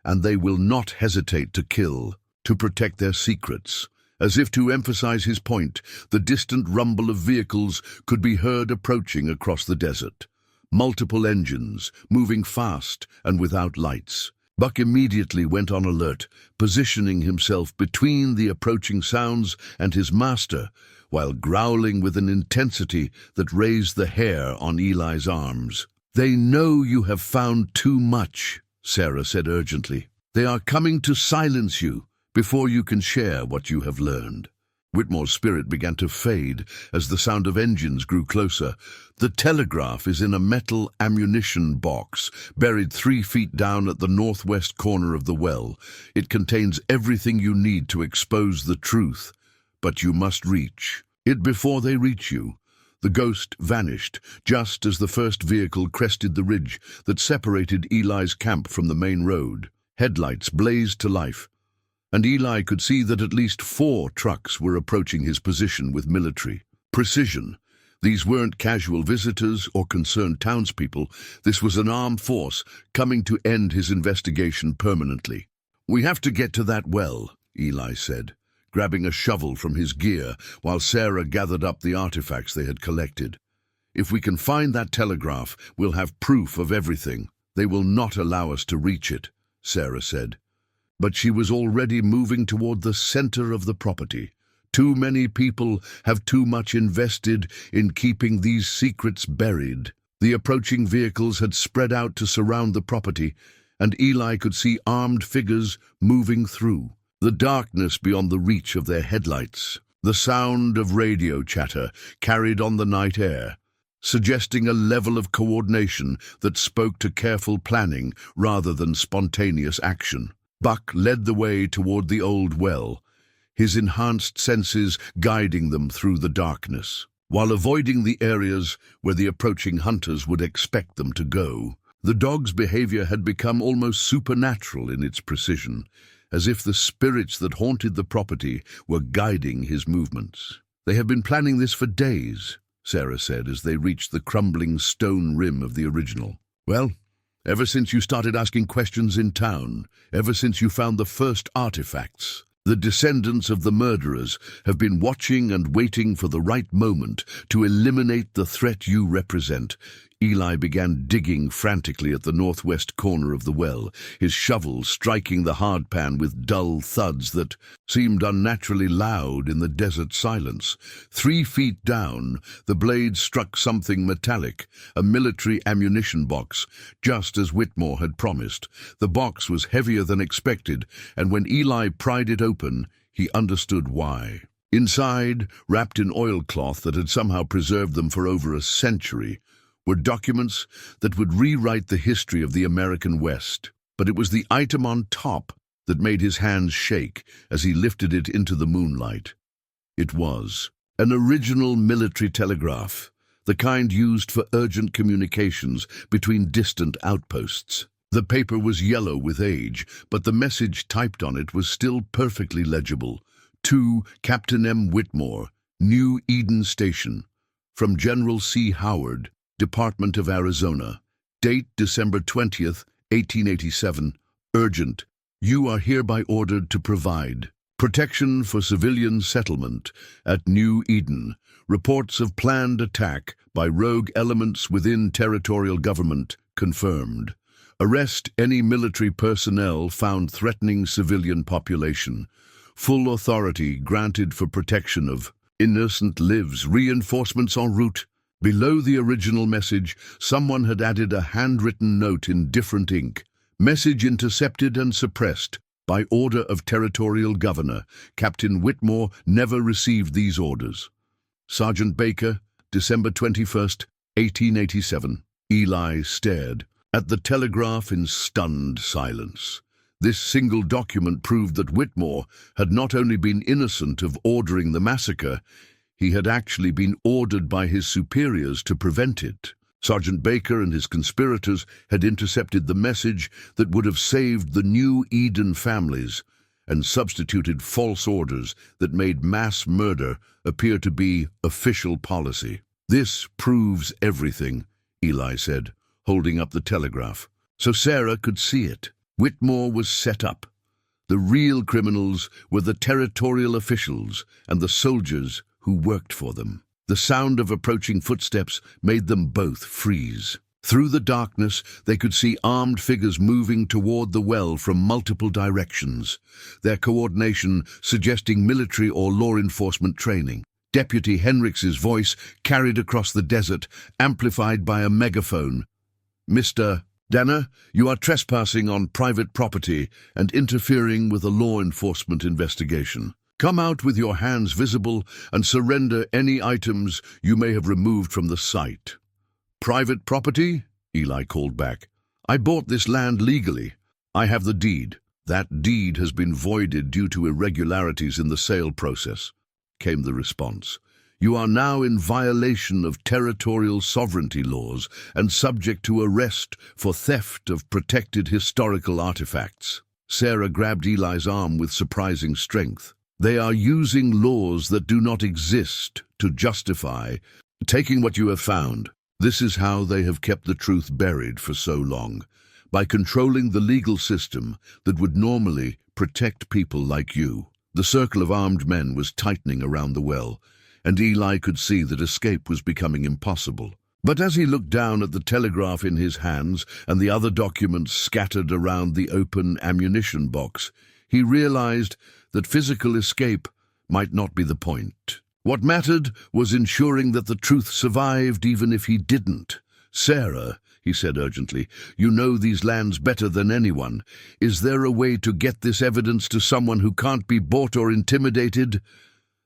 and they will not hesitate to kill, to protect their secrets. As if to emphasize his point, the distant rumble of vehicles could be heard approaching across the desert. Multiple engines, moving fast and without lights. Buck immediately went on alert, positioning himself between the approaching sounds and his master, while growling with an intensity that raised the hair on Eli's arms. "They know you have found too much," Sarah said urgently. "They are coming to silence you before you can share what you have learned." Witmore's spirit began to fade as the sound of engines grew closer. The telegraph is in a metal ammunition box, buried 3 feet down at the northwest corner of the well. It contains everything you need to expose the truth, but you must reach it before they reach you. The ghost vanished just as the first vehicle crested the ridge that separated Eli's camp from the main road. Headlights blazed to life, and Eli could see that at least 4 trucks were approaching his position with military precision. These weren't casual visitors or concerned townspeople. This was an armed force coming to end his investigation permanently. "We have to get to that well," Eli said, grabbing a shovel from his gear while Sarah gathered up the artifacts they had collected. "If we can find that telegraph, we'll have proof of everything." "They will not allow us to reach it," Sarah said. But she was already moving toward the center of the property. Too many people have too much invested in keeping these secrets buried. The approaching vehicles had spread out to surround the property, and Eli could see armed figures moving through. The darkness beyond the reach of their headlights. The sound of radio chatter carried on the night air, suggesting a level of coordination that spoke to careful planning rather than spontaneous action. Buck led the way toward the old well, his enhanced senses guiding them through the darkness, while avoiding the areas where the approaching hunters would expect them to go. The dog's behavior had become almost supernatural in its precision, as if the spirits that haunted the property were guiding his movements. "They have been planning this for days," Sarah said as they reached the crumbling stone rim of the original. "Well, ever since you started asking questions in town, ever since you found the first artifacts, the descendants of the murderers have been watching and waiting for the right moment to eliminate the threat you represent." Eli began digging frantically at the northwest corner of the well, his shovel striking the hardpan with dull thuds that seemed unnaturally loud in the desert silence. 3 feet down, the blade struck something metallic, a military ammunition box, just as Witmore had promised. The box was heavier than expected, and when Eli pried it open, he understood why. Inside, wrapped in oilcloth that had somehow preserved them for over a century, were documents that would rewrite the history of the American West. But it was the item on top that made his hands shake as he lifted it into the moonlight. It was an original military telegraph, the kind used for urgent communications between distant outposts. The paper was yellow with age, but the message typed on it was still perfectly legible. To Captain M. Witmore, New Eden Station, from General C. Howard, Department of Arizona. Date December 20th, 1887. Urgent. You are hereby ordered to provide protection for civilian settlement at New Eden. Reports of planned attack by rogue elements within territorial government confirmed. Arrest any military personnel found threatening civilian population. Full authority granted for protection of innocent lives. Reinforcements en route. Below the original message, someone had added a handwritten note in different ink. Message intercepted and suppressed. By order of Territorial Governor, Captain Witmore never received these orders. Sergeant Baker, December 21st, 1887. Eli stared at the telegraph in stunned silence. This single document proved that Witmore had not only been innocent of ordering the massacre, he had actually been ordered by his superiors to prevent it. Sergeant Baker and his conspirators had intercepted the message that would have saved the New Eden families and substituted false orders that made mass murder appear to be official policy. This proves everything, Eli said, holding up the telegraph, so Sarah could see it. Witmore was set up. The real criminals were the territorial officials and the soldiers who worked for them. The sound of approaching footsteps made them both freeze. Through the darkness, they could see armed figures moving toward the well from multiple directions, their coordination suggesting military or law enforcement training. Deputy Henriks's voice carried across the desert, amplified by a megaphone. "Mr. Danner, you are trespassing on private property and interfering with a law enforcement investigation. Come out with your hands visible and surrender any items you may have removed from the site." "Private property?" Eli called back. "I bought this land legally. I have the deed." "That deed has been voided due to irregularities in the sale process," came the response. "You are now in violation of territorial sovereignty laws and subject to arrest for theft of protected historical artifacts." Sarah grabbed Eli's arm with surprising strength. "They are using laws that do not exist to justify taking what you have found. This is how they have kept the truth buried for so long, by controlling the legal system that would normally protect people like you." The circle of armed men was tightening around the well, and Eli could see that escape was becoming impossible. But as he looked down at the telegraph in his hands and the other documents scattered around the open ammunition box, he realized that physical escape might not be the point. What mattered was ensuring that the truth survived even if he didn't. "Sarah," he said urgently, "you know these lands better than anyone. Is there a way to get this evidence to someone who can't be bought or intimidated?"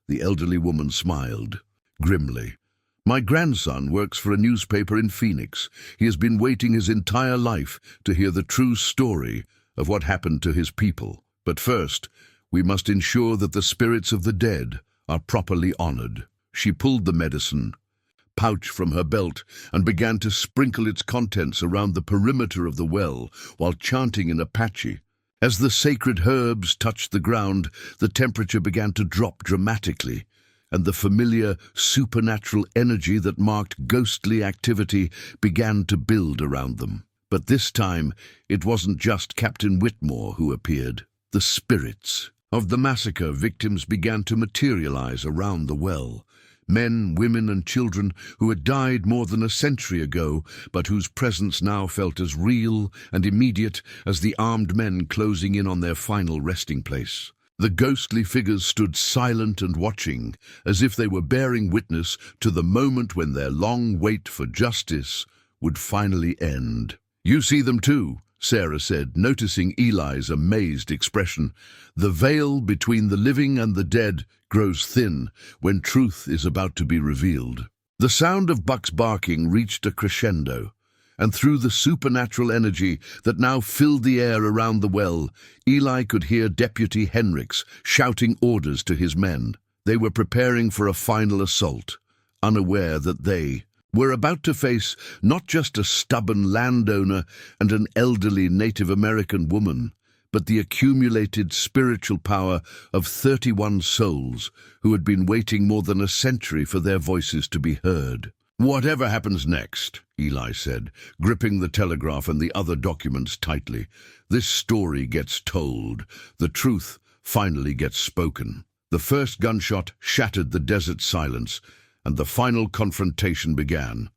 The elderly woman smiled grimly. "My grandson works for a newspaper in Phoenix. He has been waiting his entire life to hear the true story of what happened to his people. But first, we must ensure that the spirits of the dead are properly honored." She pulled the medicine pouch from her belt and began to sprinkle its contents around the perimeter of the well while chanting in Apache. As the sacred herbs touched the ground, the temperature began to drop dramatically, and the familiar supernatural energy that marked ghostly activity began to build around them. But this time, it wasn't just Captain Witmore who appeared. The spirits of the massacre victims began to materialize around the well. Men, women, and children who had died more than a century ago, but whose presence now felt as real and immediate as the armed men closing in on their final resting place. The ghostly figures stood silent and watching, as if they were bearing witness to the moment when their long wait for justice would finally end. "You see them too," Sarah said, noticing Eli's amazed expression. "The veil between the living and the dead grows thin when truth is about to be revealed." The sound of Buck's barking reached a crescendo, and through the supernatural energy that now filled the air around the well, Eli could hear Deputy Henriks shouting orders to his men. They were preparing for a final assault, unaware that they were about to face not just a stubborn landowner and an elderly Native American woman, but the accumulated spiritual power of 31 souls who had been waiting more than a century for their voices to be heard. "Whatever happens next," Eli said, gripping the telegraph and the other documents tightly, "this story gets told. The truth finally gets spoken." The first gunshot shattered the desert silence, and the final confrontation began.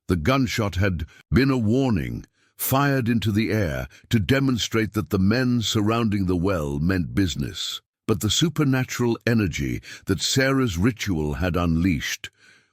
The gunshot had been a warning, fired into the air to demonstrate that the men surrounding the well meant business. But the supernatural energy that Sarah's ritual had unleashed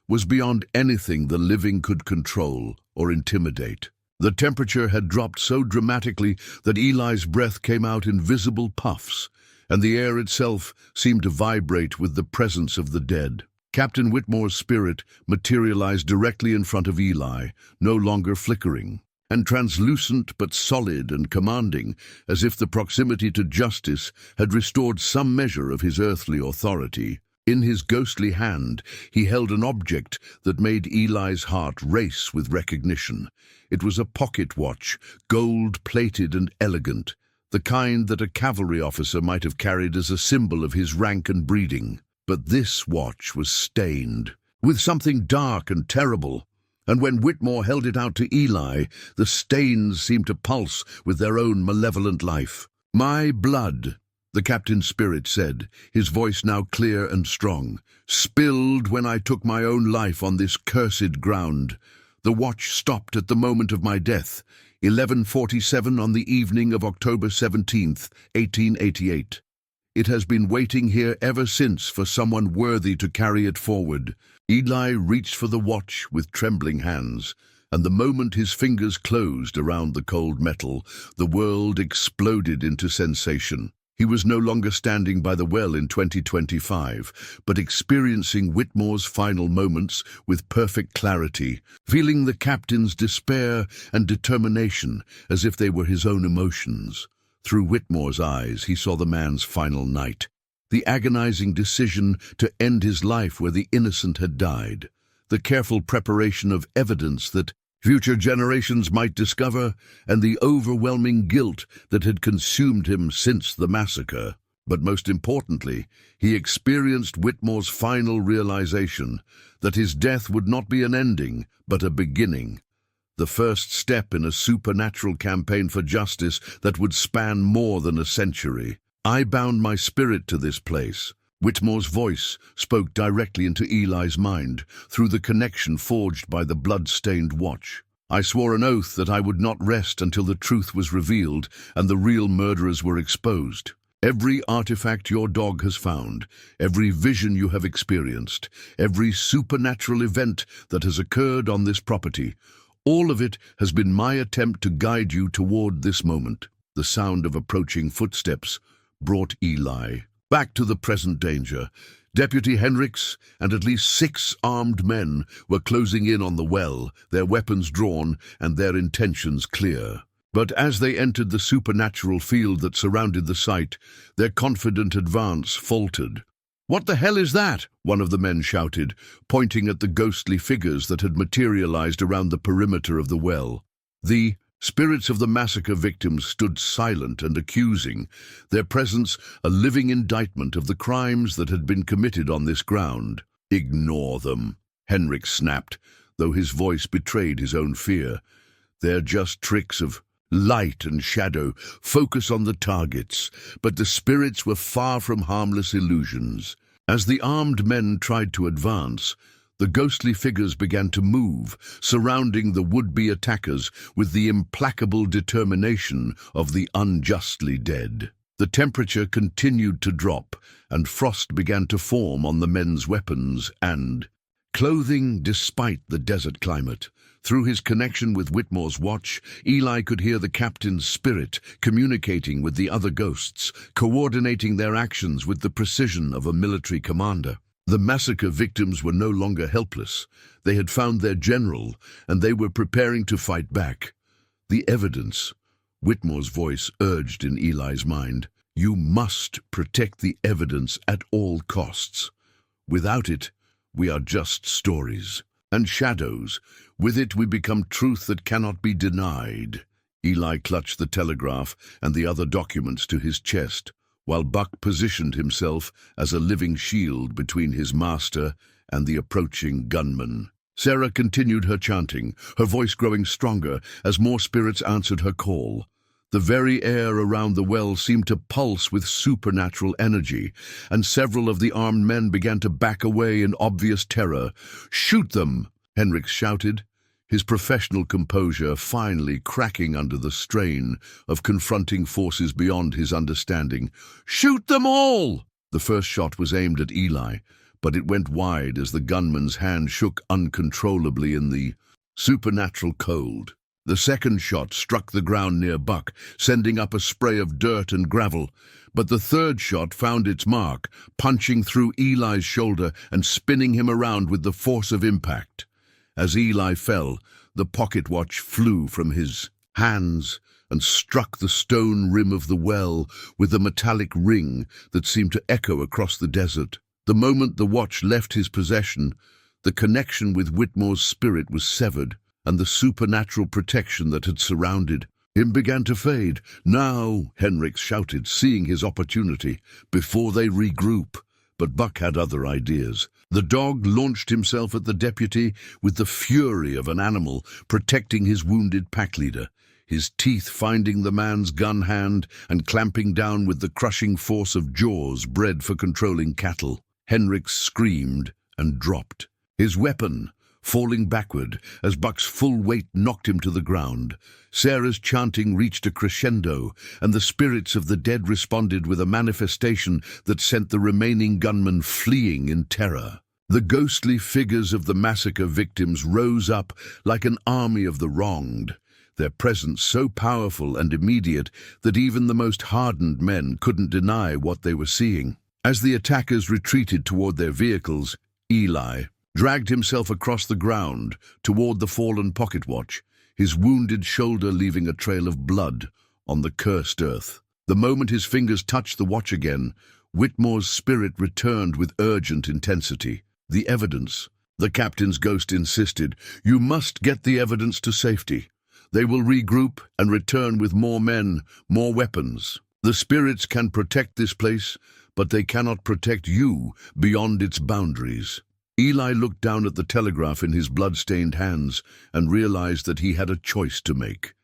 was beyond anything the living could control or intimidate. The temperature had dropped so dramatically that Eli's breath came out in visible puffs, and the air itself seemed to vibrate with the presence of the dead. Captain Witmore's spirit materialized directly in front of Eli, no longer flickering, and translucent but solid and commanding, as if the proximity to justice had restored some measure of his earthly authority. In his ghostly hand, he held an object that made Eli's heart race with recognition. It was a pocket watch, gold-plated and elegant, the kind that a cavalry officer might have carried as a symbol of his rank and breeding. But this watch was stained with something dark and terrible, and when Witmore held it out to Eli, the stains seemed to pulse with their own malevolent life. "My blood," the captain's spirit said, his voice now clear and strong, "spilled when I took my own life on this cursed ground. The watch stopped at the moment of my death, 11:47 on the evening of October 17th, 1888. It has been waiting here ever since for someone worthy to carry it forward." Eli reached for the watch with trembling hands, and the moment his fingers closed around the cold metal, the world exploded into sensation. He was no longer standing by the well in 2025, but experiencing Witmore's final moments with perfect clarity, feeling the captain's despair and determination as if they were his own emotions. Through Witmore's eyes, he saw the man's final night, the agonizing decision to end his life where the innocent had died, the careful preparation of evidence that future generations might discover, and the overwhelming guilt that had consumed him since the massacre. But most importantly, he experienced Witmore's final realization that his death would not be an ending, but a beginning. The first step in a supernatural campaign for justice that would span more than a century. "I bound my spirit to this place." Witmore's voice spoke directly into Eli's mind through the connection forged by the blood-stained watch. "I swore an oath that I would not rest until the truth was revealed and the real murderers were exposed. Every artifact your dog has found, every vision you have experienced, every supernatural event that has occurred on this property, all of it has been my attempt to guide you toward this moment." The sound of approaching footsteps brought Eli back to the present danger. Deputy Hendricks and at least 6 armed men were closing in on the well, their weapons drawn and their intentions clear. But as they entered the supernatural field that surrounded the site, their confident advance faltered. "What the hell is that?" one of the men shouted, pointing at the ghostly figures that had materialized around the perimeter of the well. The spirits of the massacre victims stood silent and accusing, their presence a living indictment of the crimes that had been committed on this ground. "Ignore them," Henrik snapped, though his voice betrayed his own fear. "They're just tricks of light and shadow. Focus on the targets." But the spirits were far from harmless illusions. As the armed men tried to advance, the ghostly figures began to move, surrounding the would-be attackers with the implacable determination of the unjustly dead. The temperature continued to drop, and frost began to form on the men's weapons and clothing despite the desert climate. Through his connection with Witmore's watch, Eli could hear the captain's spirit communicating with the other ghosts, coordinating their actions with the precision of a military commander. The massacre victims were no longer helpless. They had found their general, and they were preparing to fight back. "The evidence," Witmore's voice urged in Eli's mind. "You must protect the evidence at all costs. Without it, we are just stories and shadows. With it, we become truth that cannot be denied." Eli clutched the telegraph and the other documents to his chest, while Buck positioned himself as a living shield between his master and the approaching gunman. Sarah continued her chanting, her voice growing stronger as more spirits answered her call. The very air around the well seemed to pulse with supernatural energy, and several of the armed men began to back away in obvious terror. "Shoot them!" Henrik shouted. his professional composure finally cracking under the strain of confronting forces beyond his understanding. "Shoot them all!" The first shot was aimed at Eli, but it went wide as the gunman's hand shook uncontrollably in the supernatural cold. The second shot struck the ground near Buck, sending up a spray of dirt and gravel, but the third shot found its mark, punching through Eli's shoulder and spinning him around with the force of impact. As Eli fell, the pocket watch flew from his hands and struck the stone rim of the well with a metallic ring that seemed to echo across the desert. The moment the watch left his possession, the connection with Witmore's spirit was severed, and the supernatural protection that had surrounded him began to fade. "Now," Henrik shouted, seeing his opportunity, "before they regroup." But Buck had other ideas. The dog launched himself at the deputy with the fury of an animal protecting his wounded pack leader, his teeth finding the man's gun hand and clamping down with the crushing force of jaws bred for controlling cattle. Henrik screamed and dropped, his weapon falling backward as Buck's full weight knocked him to the ground. Sarah's chanting reached a crescendo, and the spirits of the dead responded with a manifestation that sent the remaining gunmen fleeing in terror. The ghostly figures of the massacre victims rose up like an army of the wronged, their presence so powerful and immediate that even the most hardened men couldn't deny what they were seeing. As the attackers retreated toward their vehicles, Eli dragged himself across the ground toward the fallen pocket watch, his wounded shoulder leaving a trail of blood on the cursed earth. The moment his fingers touched the watch again, Witmore's spirit returned with urgent intensity. "The evidence," the captain's ghost insisted. "You must get the evidence to safety. They will regroup and return with more men, more weapons. The spirits can protect this place, but they cannot protect you beyond its boundaries." Eli looked down at the telegraph in his blood-stained hands and realized that he had a choice to make.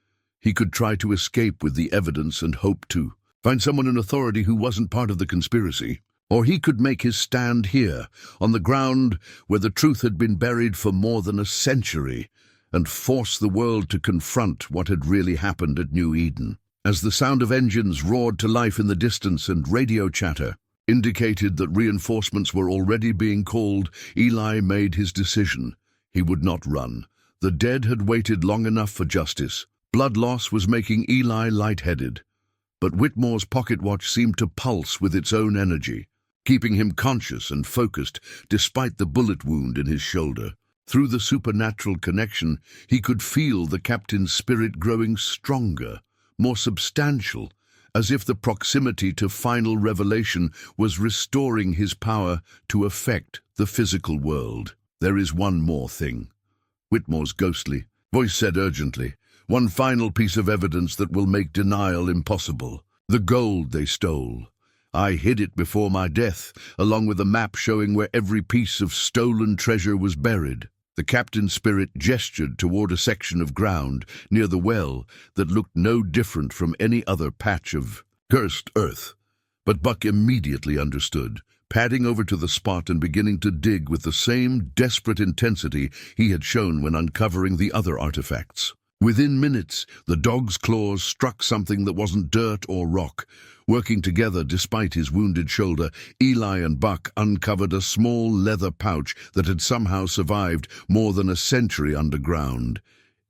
He could try to escape with the evidence and hope to find someone in authority who wasn't part of the conspiracy. Or he could make his stand here, on the ground where the truth had been buried for more than a century, and force the world to confront what had really happened at New Eden. As the sound of engines roared to life in the distance and radio chatter indicated that reinforcements were already being called, Eli made his decision. He would not run. The dead had waited long enough for justice. Blood loss was making Eli lightheaded, but Witmore's pocket watch seemed to pulse with its own energy, keeping him conscious and focused despite the bullet wound in his shoulder. Through the supernatural connection, he could feel the captain's spirit growing stronger, more substantial, as if the proximity to final revelation was restoring his power to affect the physical world. "There is one more thing," Witmore's ghostly voice said urgently. "One final piece of evidence that will make denial impossible. The gold they stole. I hid it before my death, along with a map showing where every piece of stolen treasure was buried." The captain's spirit gestured toward a section of ground near the well that looked no different from any other patch of cursed earth. But Buck immediately understood, padding over to the spot and beginning to dig with the same desperate intensity he had shown when uncovering the other artifacts. Within minutes, the dog's claws struck something that wasn't dirt or rock. Working together despite his wounded shoulder, Eli and Buck uncovered a small leather pouch that had somehow survived more than a century underground.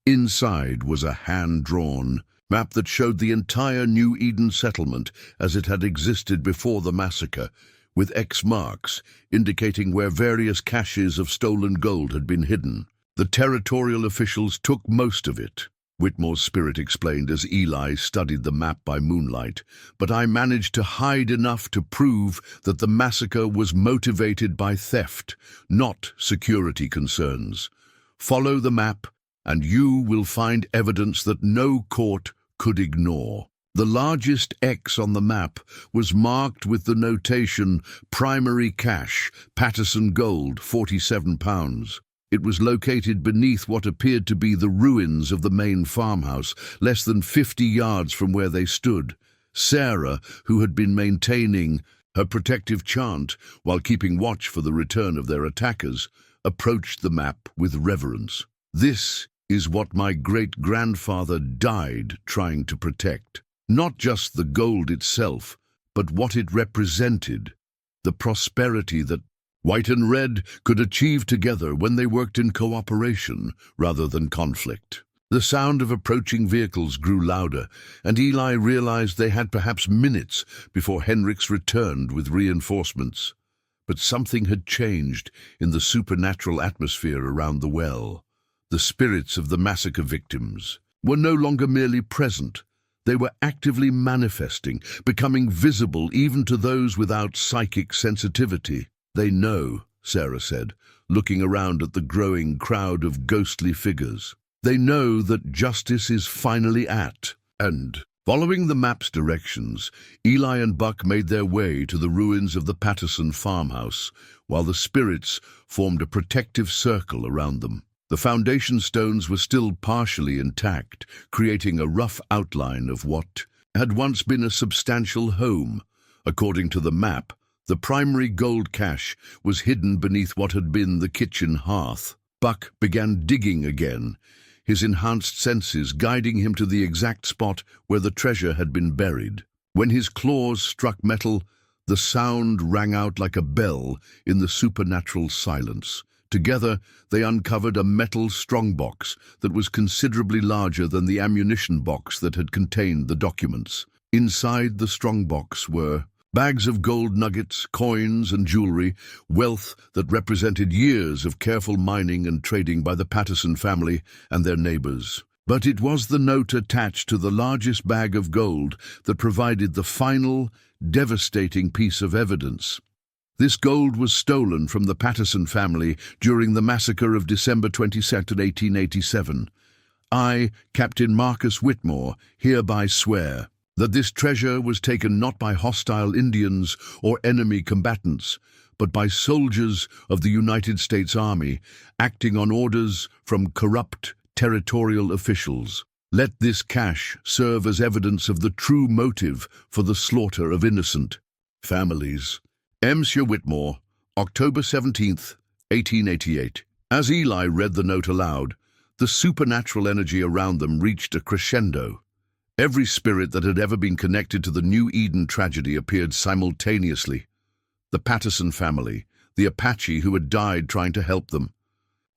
Inside was a hand-drawn map that showed the entire New Eden settlement as it had existed before the massacre, with X marks indicating where various caches of stolen gold had been hidden. "The territorial officials took most of it," Witmore's spirit explained as Eli studied the map by moonlight, "but I managed to hide enough to prove that the massacre was motivated by theft, not security concerns. Follow the map, and you will find evidence that no court could ignore." The largest X on the map was marked with the notation, "Primary Cache, Patterson Gold, 47 pounds. It was located beneath what appeared to be the ruins of the main farmhouse, less than 50 yards from where they stood. Sarah, who had been maintaining her protective chant while keeping watch for the return of their attackers, approached the map with reverence. "This is what my great-grandfather died trying to protect. Not just the gold itself, but what it represented, the prosperity that white and red could achieve together when they worked in cooperation rather than conflict. The sound of approaching vehicles grew louder, and Eli realized they had perhaps minutes before Henricks returned with reinforcements. But something had changed in the supernatural atmosphere around the well. The spirits of the massacre victims were no longer merely present. They were actively manifesting, becoming visible even to those without psychic sensitivity. "They know," Sarah said, looking around at the growing crowd of ghostly figures. "They know that justice is finally at." And, following the map's directions, Eli and Buck made their way to the ruins of the Patterson farmhouse, while the spirits formed a protective circle around them. The foundation stones were still partially intact, creating a rough outline of what had once been a substantial home. According to the map, the primary gold cache was hidden beneath what had been the kitchen hearth. Buck began digging again, his enhanced senses guiding him to the exact spot where the treasure had been buried. When his claws struck metal, the sound rang out like a bell in the supernatural silence. Together, they uncovered a metal strongbox that was considerably larger than the ammunition box that had contained the documents. Inside the strongbox were bags of gold nuggets, coins, and jewelry, wealth that represented years of careful mining and trading by the Patterson family and their neighbors. But it was the note attached to the largest bag of gold that provided the final, devastating piece of evidence. This gold was stolen from the Patterson family during the massacre of December 22, 1887. I, Captain Marcus Witmore, hereby swear that this treasure was taken not by hostile Indians or enemy combatants, but by soldiers of the United States Army, acting on orders from corrupt territorial officials. Let this cache serve as evidence of the true motive for the slaughter of innocent families. Monsieur Witmore, October 17th, 1888. As Eli read the note aloud, the supernatural energy around them reached a crescendo. Every spirit that had ever been connected to the New Eden tragedy appeared simultaneously. The Patterson family, the Apache who had died trying to help them,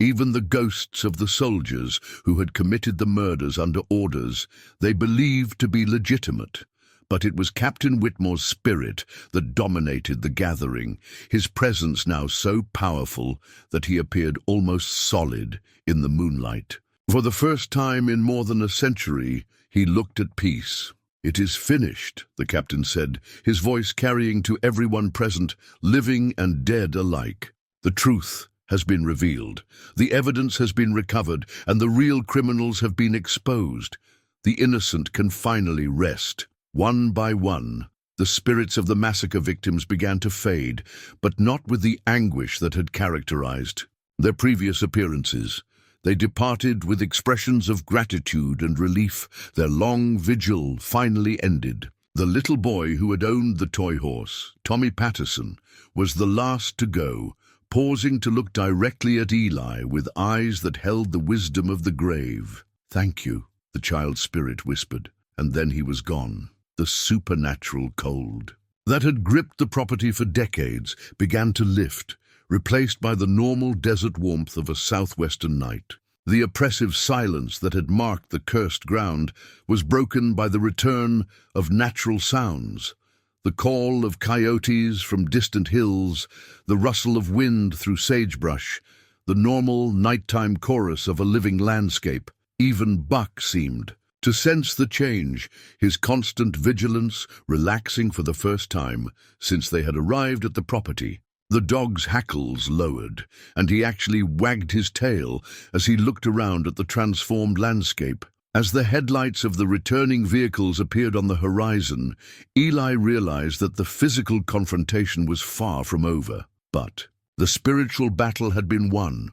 even the ghosts of the soldiers who had committed the murders under orders they believed to be legitimate. But it was Captain Witmore's spirit that dominated the gathering, his presence now so powerful that he appeared almost solid in the moonlight. For the first time in more than a century, he looked at peace. "It is finished," the captain said, his voice carrying to everyone present, living and dead alike. "The truth has been revealed. The evidence has been recovered, and the real criminals have been exposed. The innocent can finally rest." One by one, the spirits of the massacre victims began to fade, but not with the anguish that had characterized their previous appearances. They departed with expressions of gratitude and relief. Their long vigil finally ended. The little boy who had owned the toy horse, Tommy Patterson, was the last to go, pausing to look directly at Eli with eyes that held the wisdom of the grave. "Thank you," the child's spirit whispered, and then he was gone. The supernatural cold that had gripped the property for decades began to lift, replaced by the normal desert warmth of a southwestern night. The oppressive silence that had marked the cursed ground was broken by the return of natural sounds. The call of coyotes from distant hills, the rustle of wind through sagebrush, the normal nighttime chorus of a living landscape. Even Buck seemed to sense the change, his constant vigilance relaxing for the first time since they had arrived at the property. The dog's hackles lowered, and he actually wagged his tail as he looked around at the transformed landscape. As the headlights of the returning vehicles appeared on the horizon, Eli realized that the physical confrontation was far from over. But the spiritual battle had been won.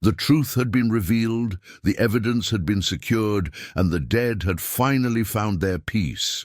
The truth had been revealed, the evidence had been secured, and the dead had finally found their peace.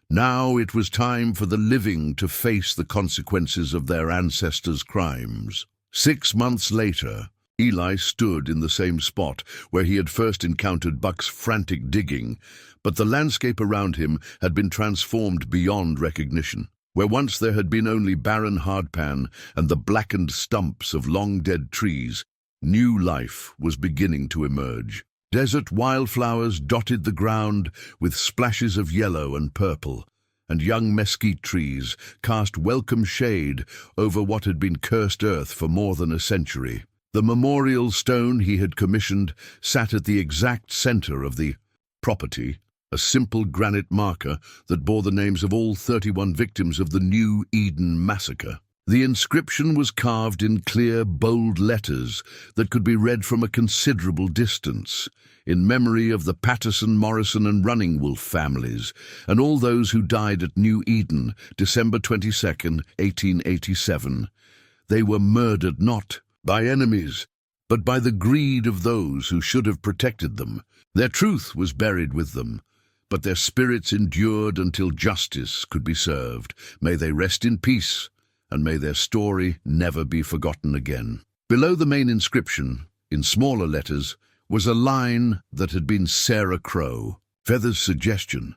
Now it was time for the living to face the consequences of their ancestors' crimes. 6 months later, Eli stood in the same spot where he had first encountered Buck's frantic digging, but the landscape around him had been transformed beyond recognition. Where once there had been only barren hardpan and the blackened stumps of long-dead trees, new life was beginning to emerge. Desert wildflowers dotted the ground with splashes of yellow and purple, and young mesquite trees cast welcome shade over what had been cursed earth for more than a century. The memorial stone he had commissioned sat at the exact center of the property, a simple granite marker that bore the names of all 31 victims of the New Eden massacre. The inscription was carved in clear, bold letters that could be read from a considerable distance, in memory of the Patterson, Morrison and Running Wolf families, and all those who died at New Eden, December 22nd, 1887. They were murdered not by enemies, but by the greed of those who should have protected them. Their truth was buried with them, but their spirits endured until justice could be served. May they rest in peace, and may their story never be forgotten again. Below the main inscription, in smaller letters, was a line that had been Sarah Crow. Feather's suggestion: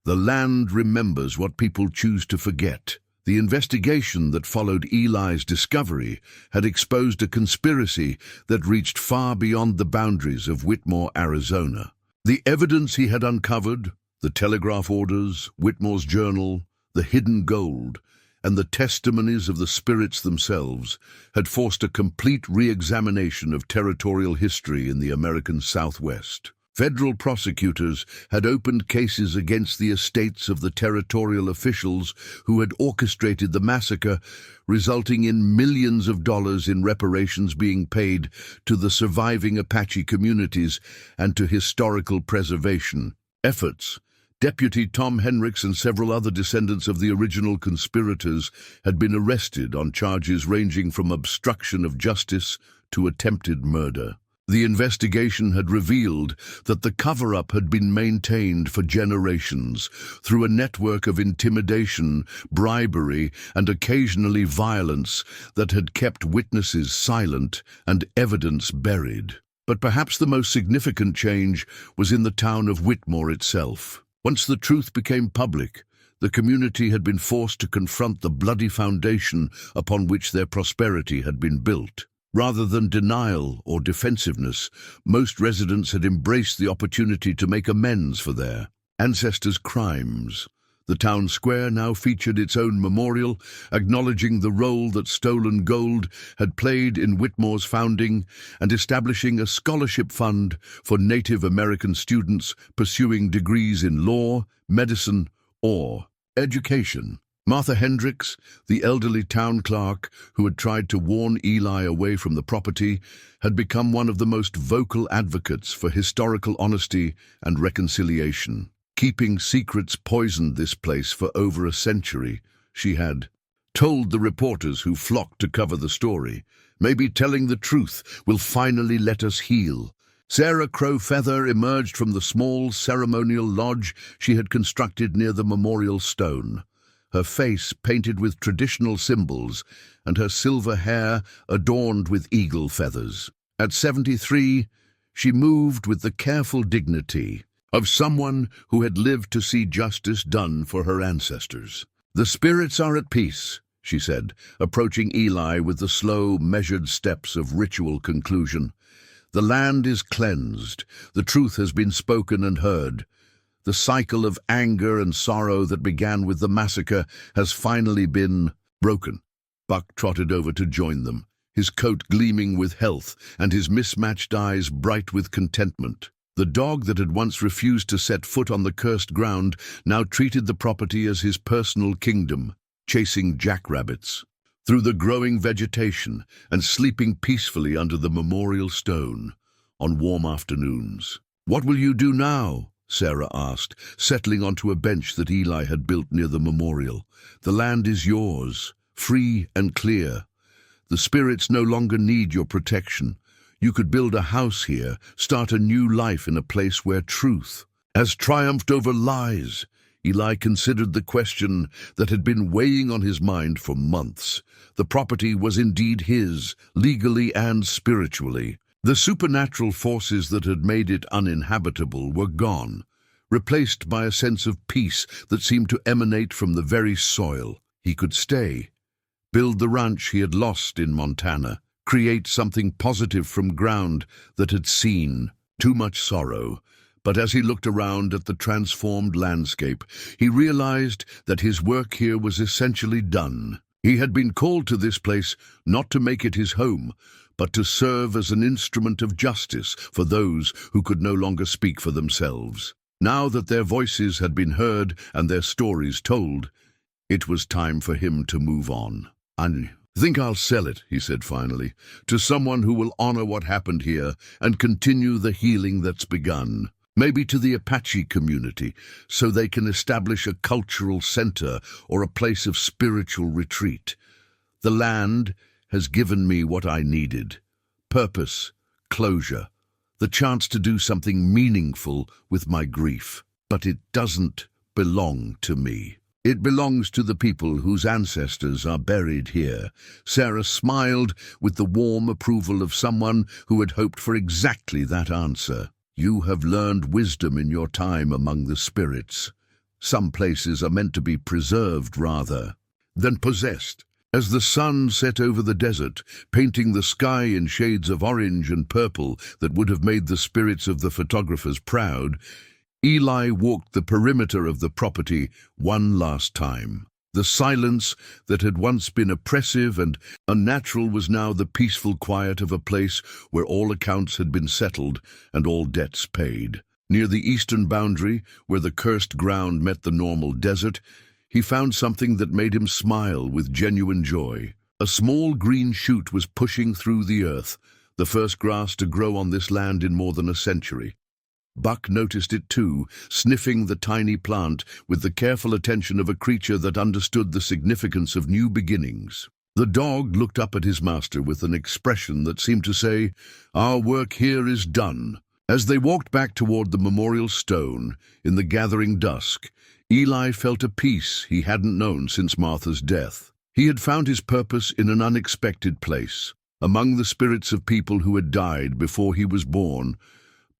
the land remembers what people choose to forget. The investigation that followed Eli's discovery had exposed a conspiracy that reached far beyond the boundaries of Witmore, Arizona. The evidence he had uncovered, the telegraph orders, Witmore's journal, the hidden gold, and the testimonies of the spirits themselves, had forced a complete re-examination of territorial history in the American Southwest. Federal prosecutors had opened cases against the estates of the territorial officials who had orchestrated the massacre, resulting in millions of dollars in reparations being paid to the surviving Apache communities and to historical preservation efforts. Deputy Tom Henricks and several other descendants of the original conspirators had been arrested on charges ranging from obstruction of justice to attempted murder. The investigation had revealed that the cover-up had been maintained for generations through a network of intimidation, bribery, and occasionally violence that had kept witnesses silent and evidence buried. But perhaps the most significant change was in the town of Witmore itself. Once the truth became public, the community had been forced to confront the bloody foundation upon which their prosperity had been built. Rather than denial or defensiveness, most residents had embraced the opportunity to make amends for their ancestors' crimes. The town square now featured its own memorial, acknowledging the role that stolen gold had played in Witmore's founding and establishing a scholarship fund for Native American students pursuing degrees in law, medicine, or education. Martha Hendricks, the elderly town clerk who had tried to warn Eli away from the property, had become one of the most vocal advocates for historical honesty and reconciliation. Keeping secrets poisoned this place for over a century, she had told the reporters who flocked to cover the story. Maybe telling the truth will finally let us heal. Sarah Crow Feather emerged from the small ceremonial lodge she had constructed near the memorial stone, her face painted with traditional symbols and her silver hair adorned with eagle feathers. At 73, she moved with the careful dignity of someone who had lived to see justice done for her ancestors. "The spirits are at peace," she said, approaching Eli with the slow, measured steps of ritual conclusion. "The land is cleansed. The truth has been spoken and heard. The cycle of anger and sorrow that began with the massacre has finally been broken." Buck trotted over to join them, his coat gleaming with health and his mismatched eyes bright with contentment. The dog that had once refused to set foot on the cursed ground now treated the property as his personal kingdom, chasing jackrabbits through the growing vegetation and sleeping peacefully under the memorial stone on warm afternoons. "What will you do now?" Sarah asked, settling onto a bench that Eli had built near the memorial. "The land is yours, free and clear. The spirits no longer need your protection. You could build a house here, start a new life in a place where truth has triumphed over lies. Eli considered the question that had been weighing on his mind for months. The property was indeed his, legally and spiritually. The supernatural forces that had made it uninhabitable were gone, replaced by a sense of peace that seemed to emanate from the very soil. He could stay, build the ranch he had lost in Montana, create something positive from ground that had seen too much sorrow. But as he looked around at the transformed landscape, he realized that his work here was essentially done. He had been called to this place not to make it his home, but to serve as an instrument of justice for those who could no longer speak for themselves. Now that their voices had been heard and their stories told, it was time for him to move on. "I think I'll sell it," he said finally, "to someone who will honor what happened here and continue the healing that's begun. Maybe to the Apache community, so they can establish a cultural center or a place of spiritual retreat. The land has given me what I needed: purpose, closure, the chance to do something meaningful with my grief. But it doesn't belong to me. It belongs to the people whose ancestors are buried here." Sarah smiled with the warm approval of someone who had hoped for exactly that answer. "You have learned wisdom in your time among the spirits. Some places are meant to be preserved rather than possessed." As the sun set over the desert, painting the sky in shades of orange and purple that would have made the spirits of the photographers proud, Eli walked the perimeter of the property one last time. The silence that had once been oppressive and unnatural was now the peaceful quiet of a place where all accounts had been settled and all debts paid. Near the eastern boundary, where the cursed ground met the normal desert, he found something that made him smile with genuine joy. A small green shoot was pushing through the earth, the first grass to grow on this land in more than a century. Buck noticed it too, sniffing the tiny plant with the careful attention of a creature that understood the significance of new beginnings. The dog looked up at his master with an expression that seemed to say, "Our work here is done." As they walked back toward the memorial stone in the gathering dusk, Eli felt a peace he hadn't known since Martha's death. He had found his purpose in an unexpected place, among the spirits of people who had died before he was born,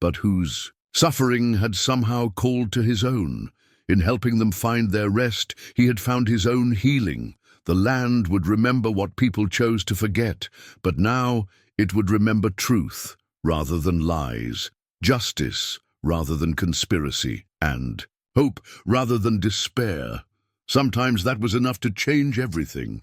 but whose suffering had somehow called to his own. In helping them find their rest, he had found his own healing. The land would remember what people chose to forget, but now it would remember truth rather than lies, justice rather than conspiracy, and hope rather than despair. Sometimes that was enough to change everything.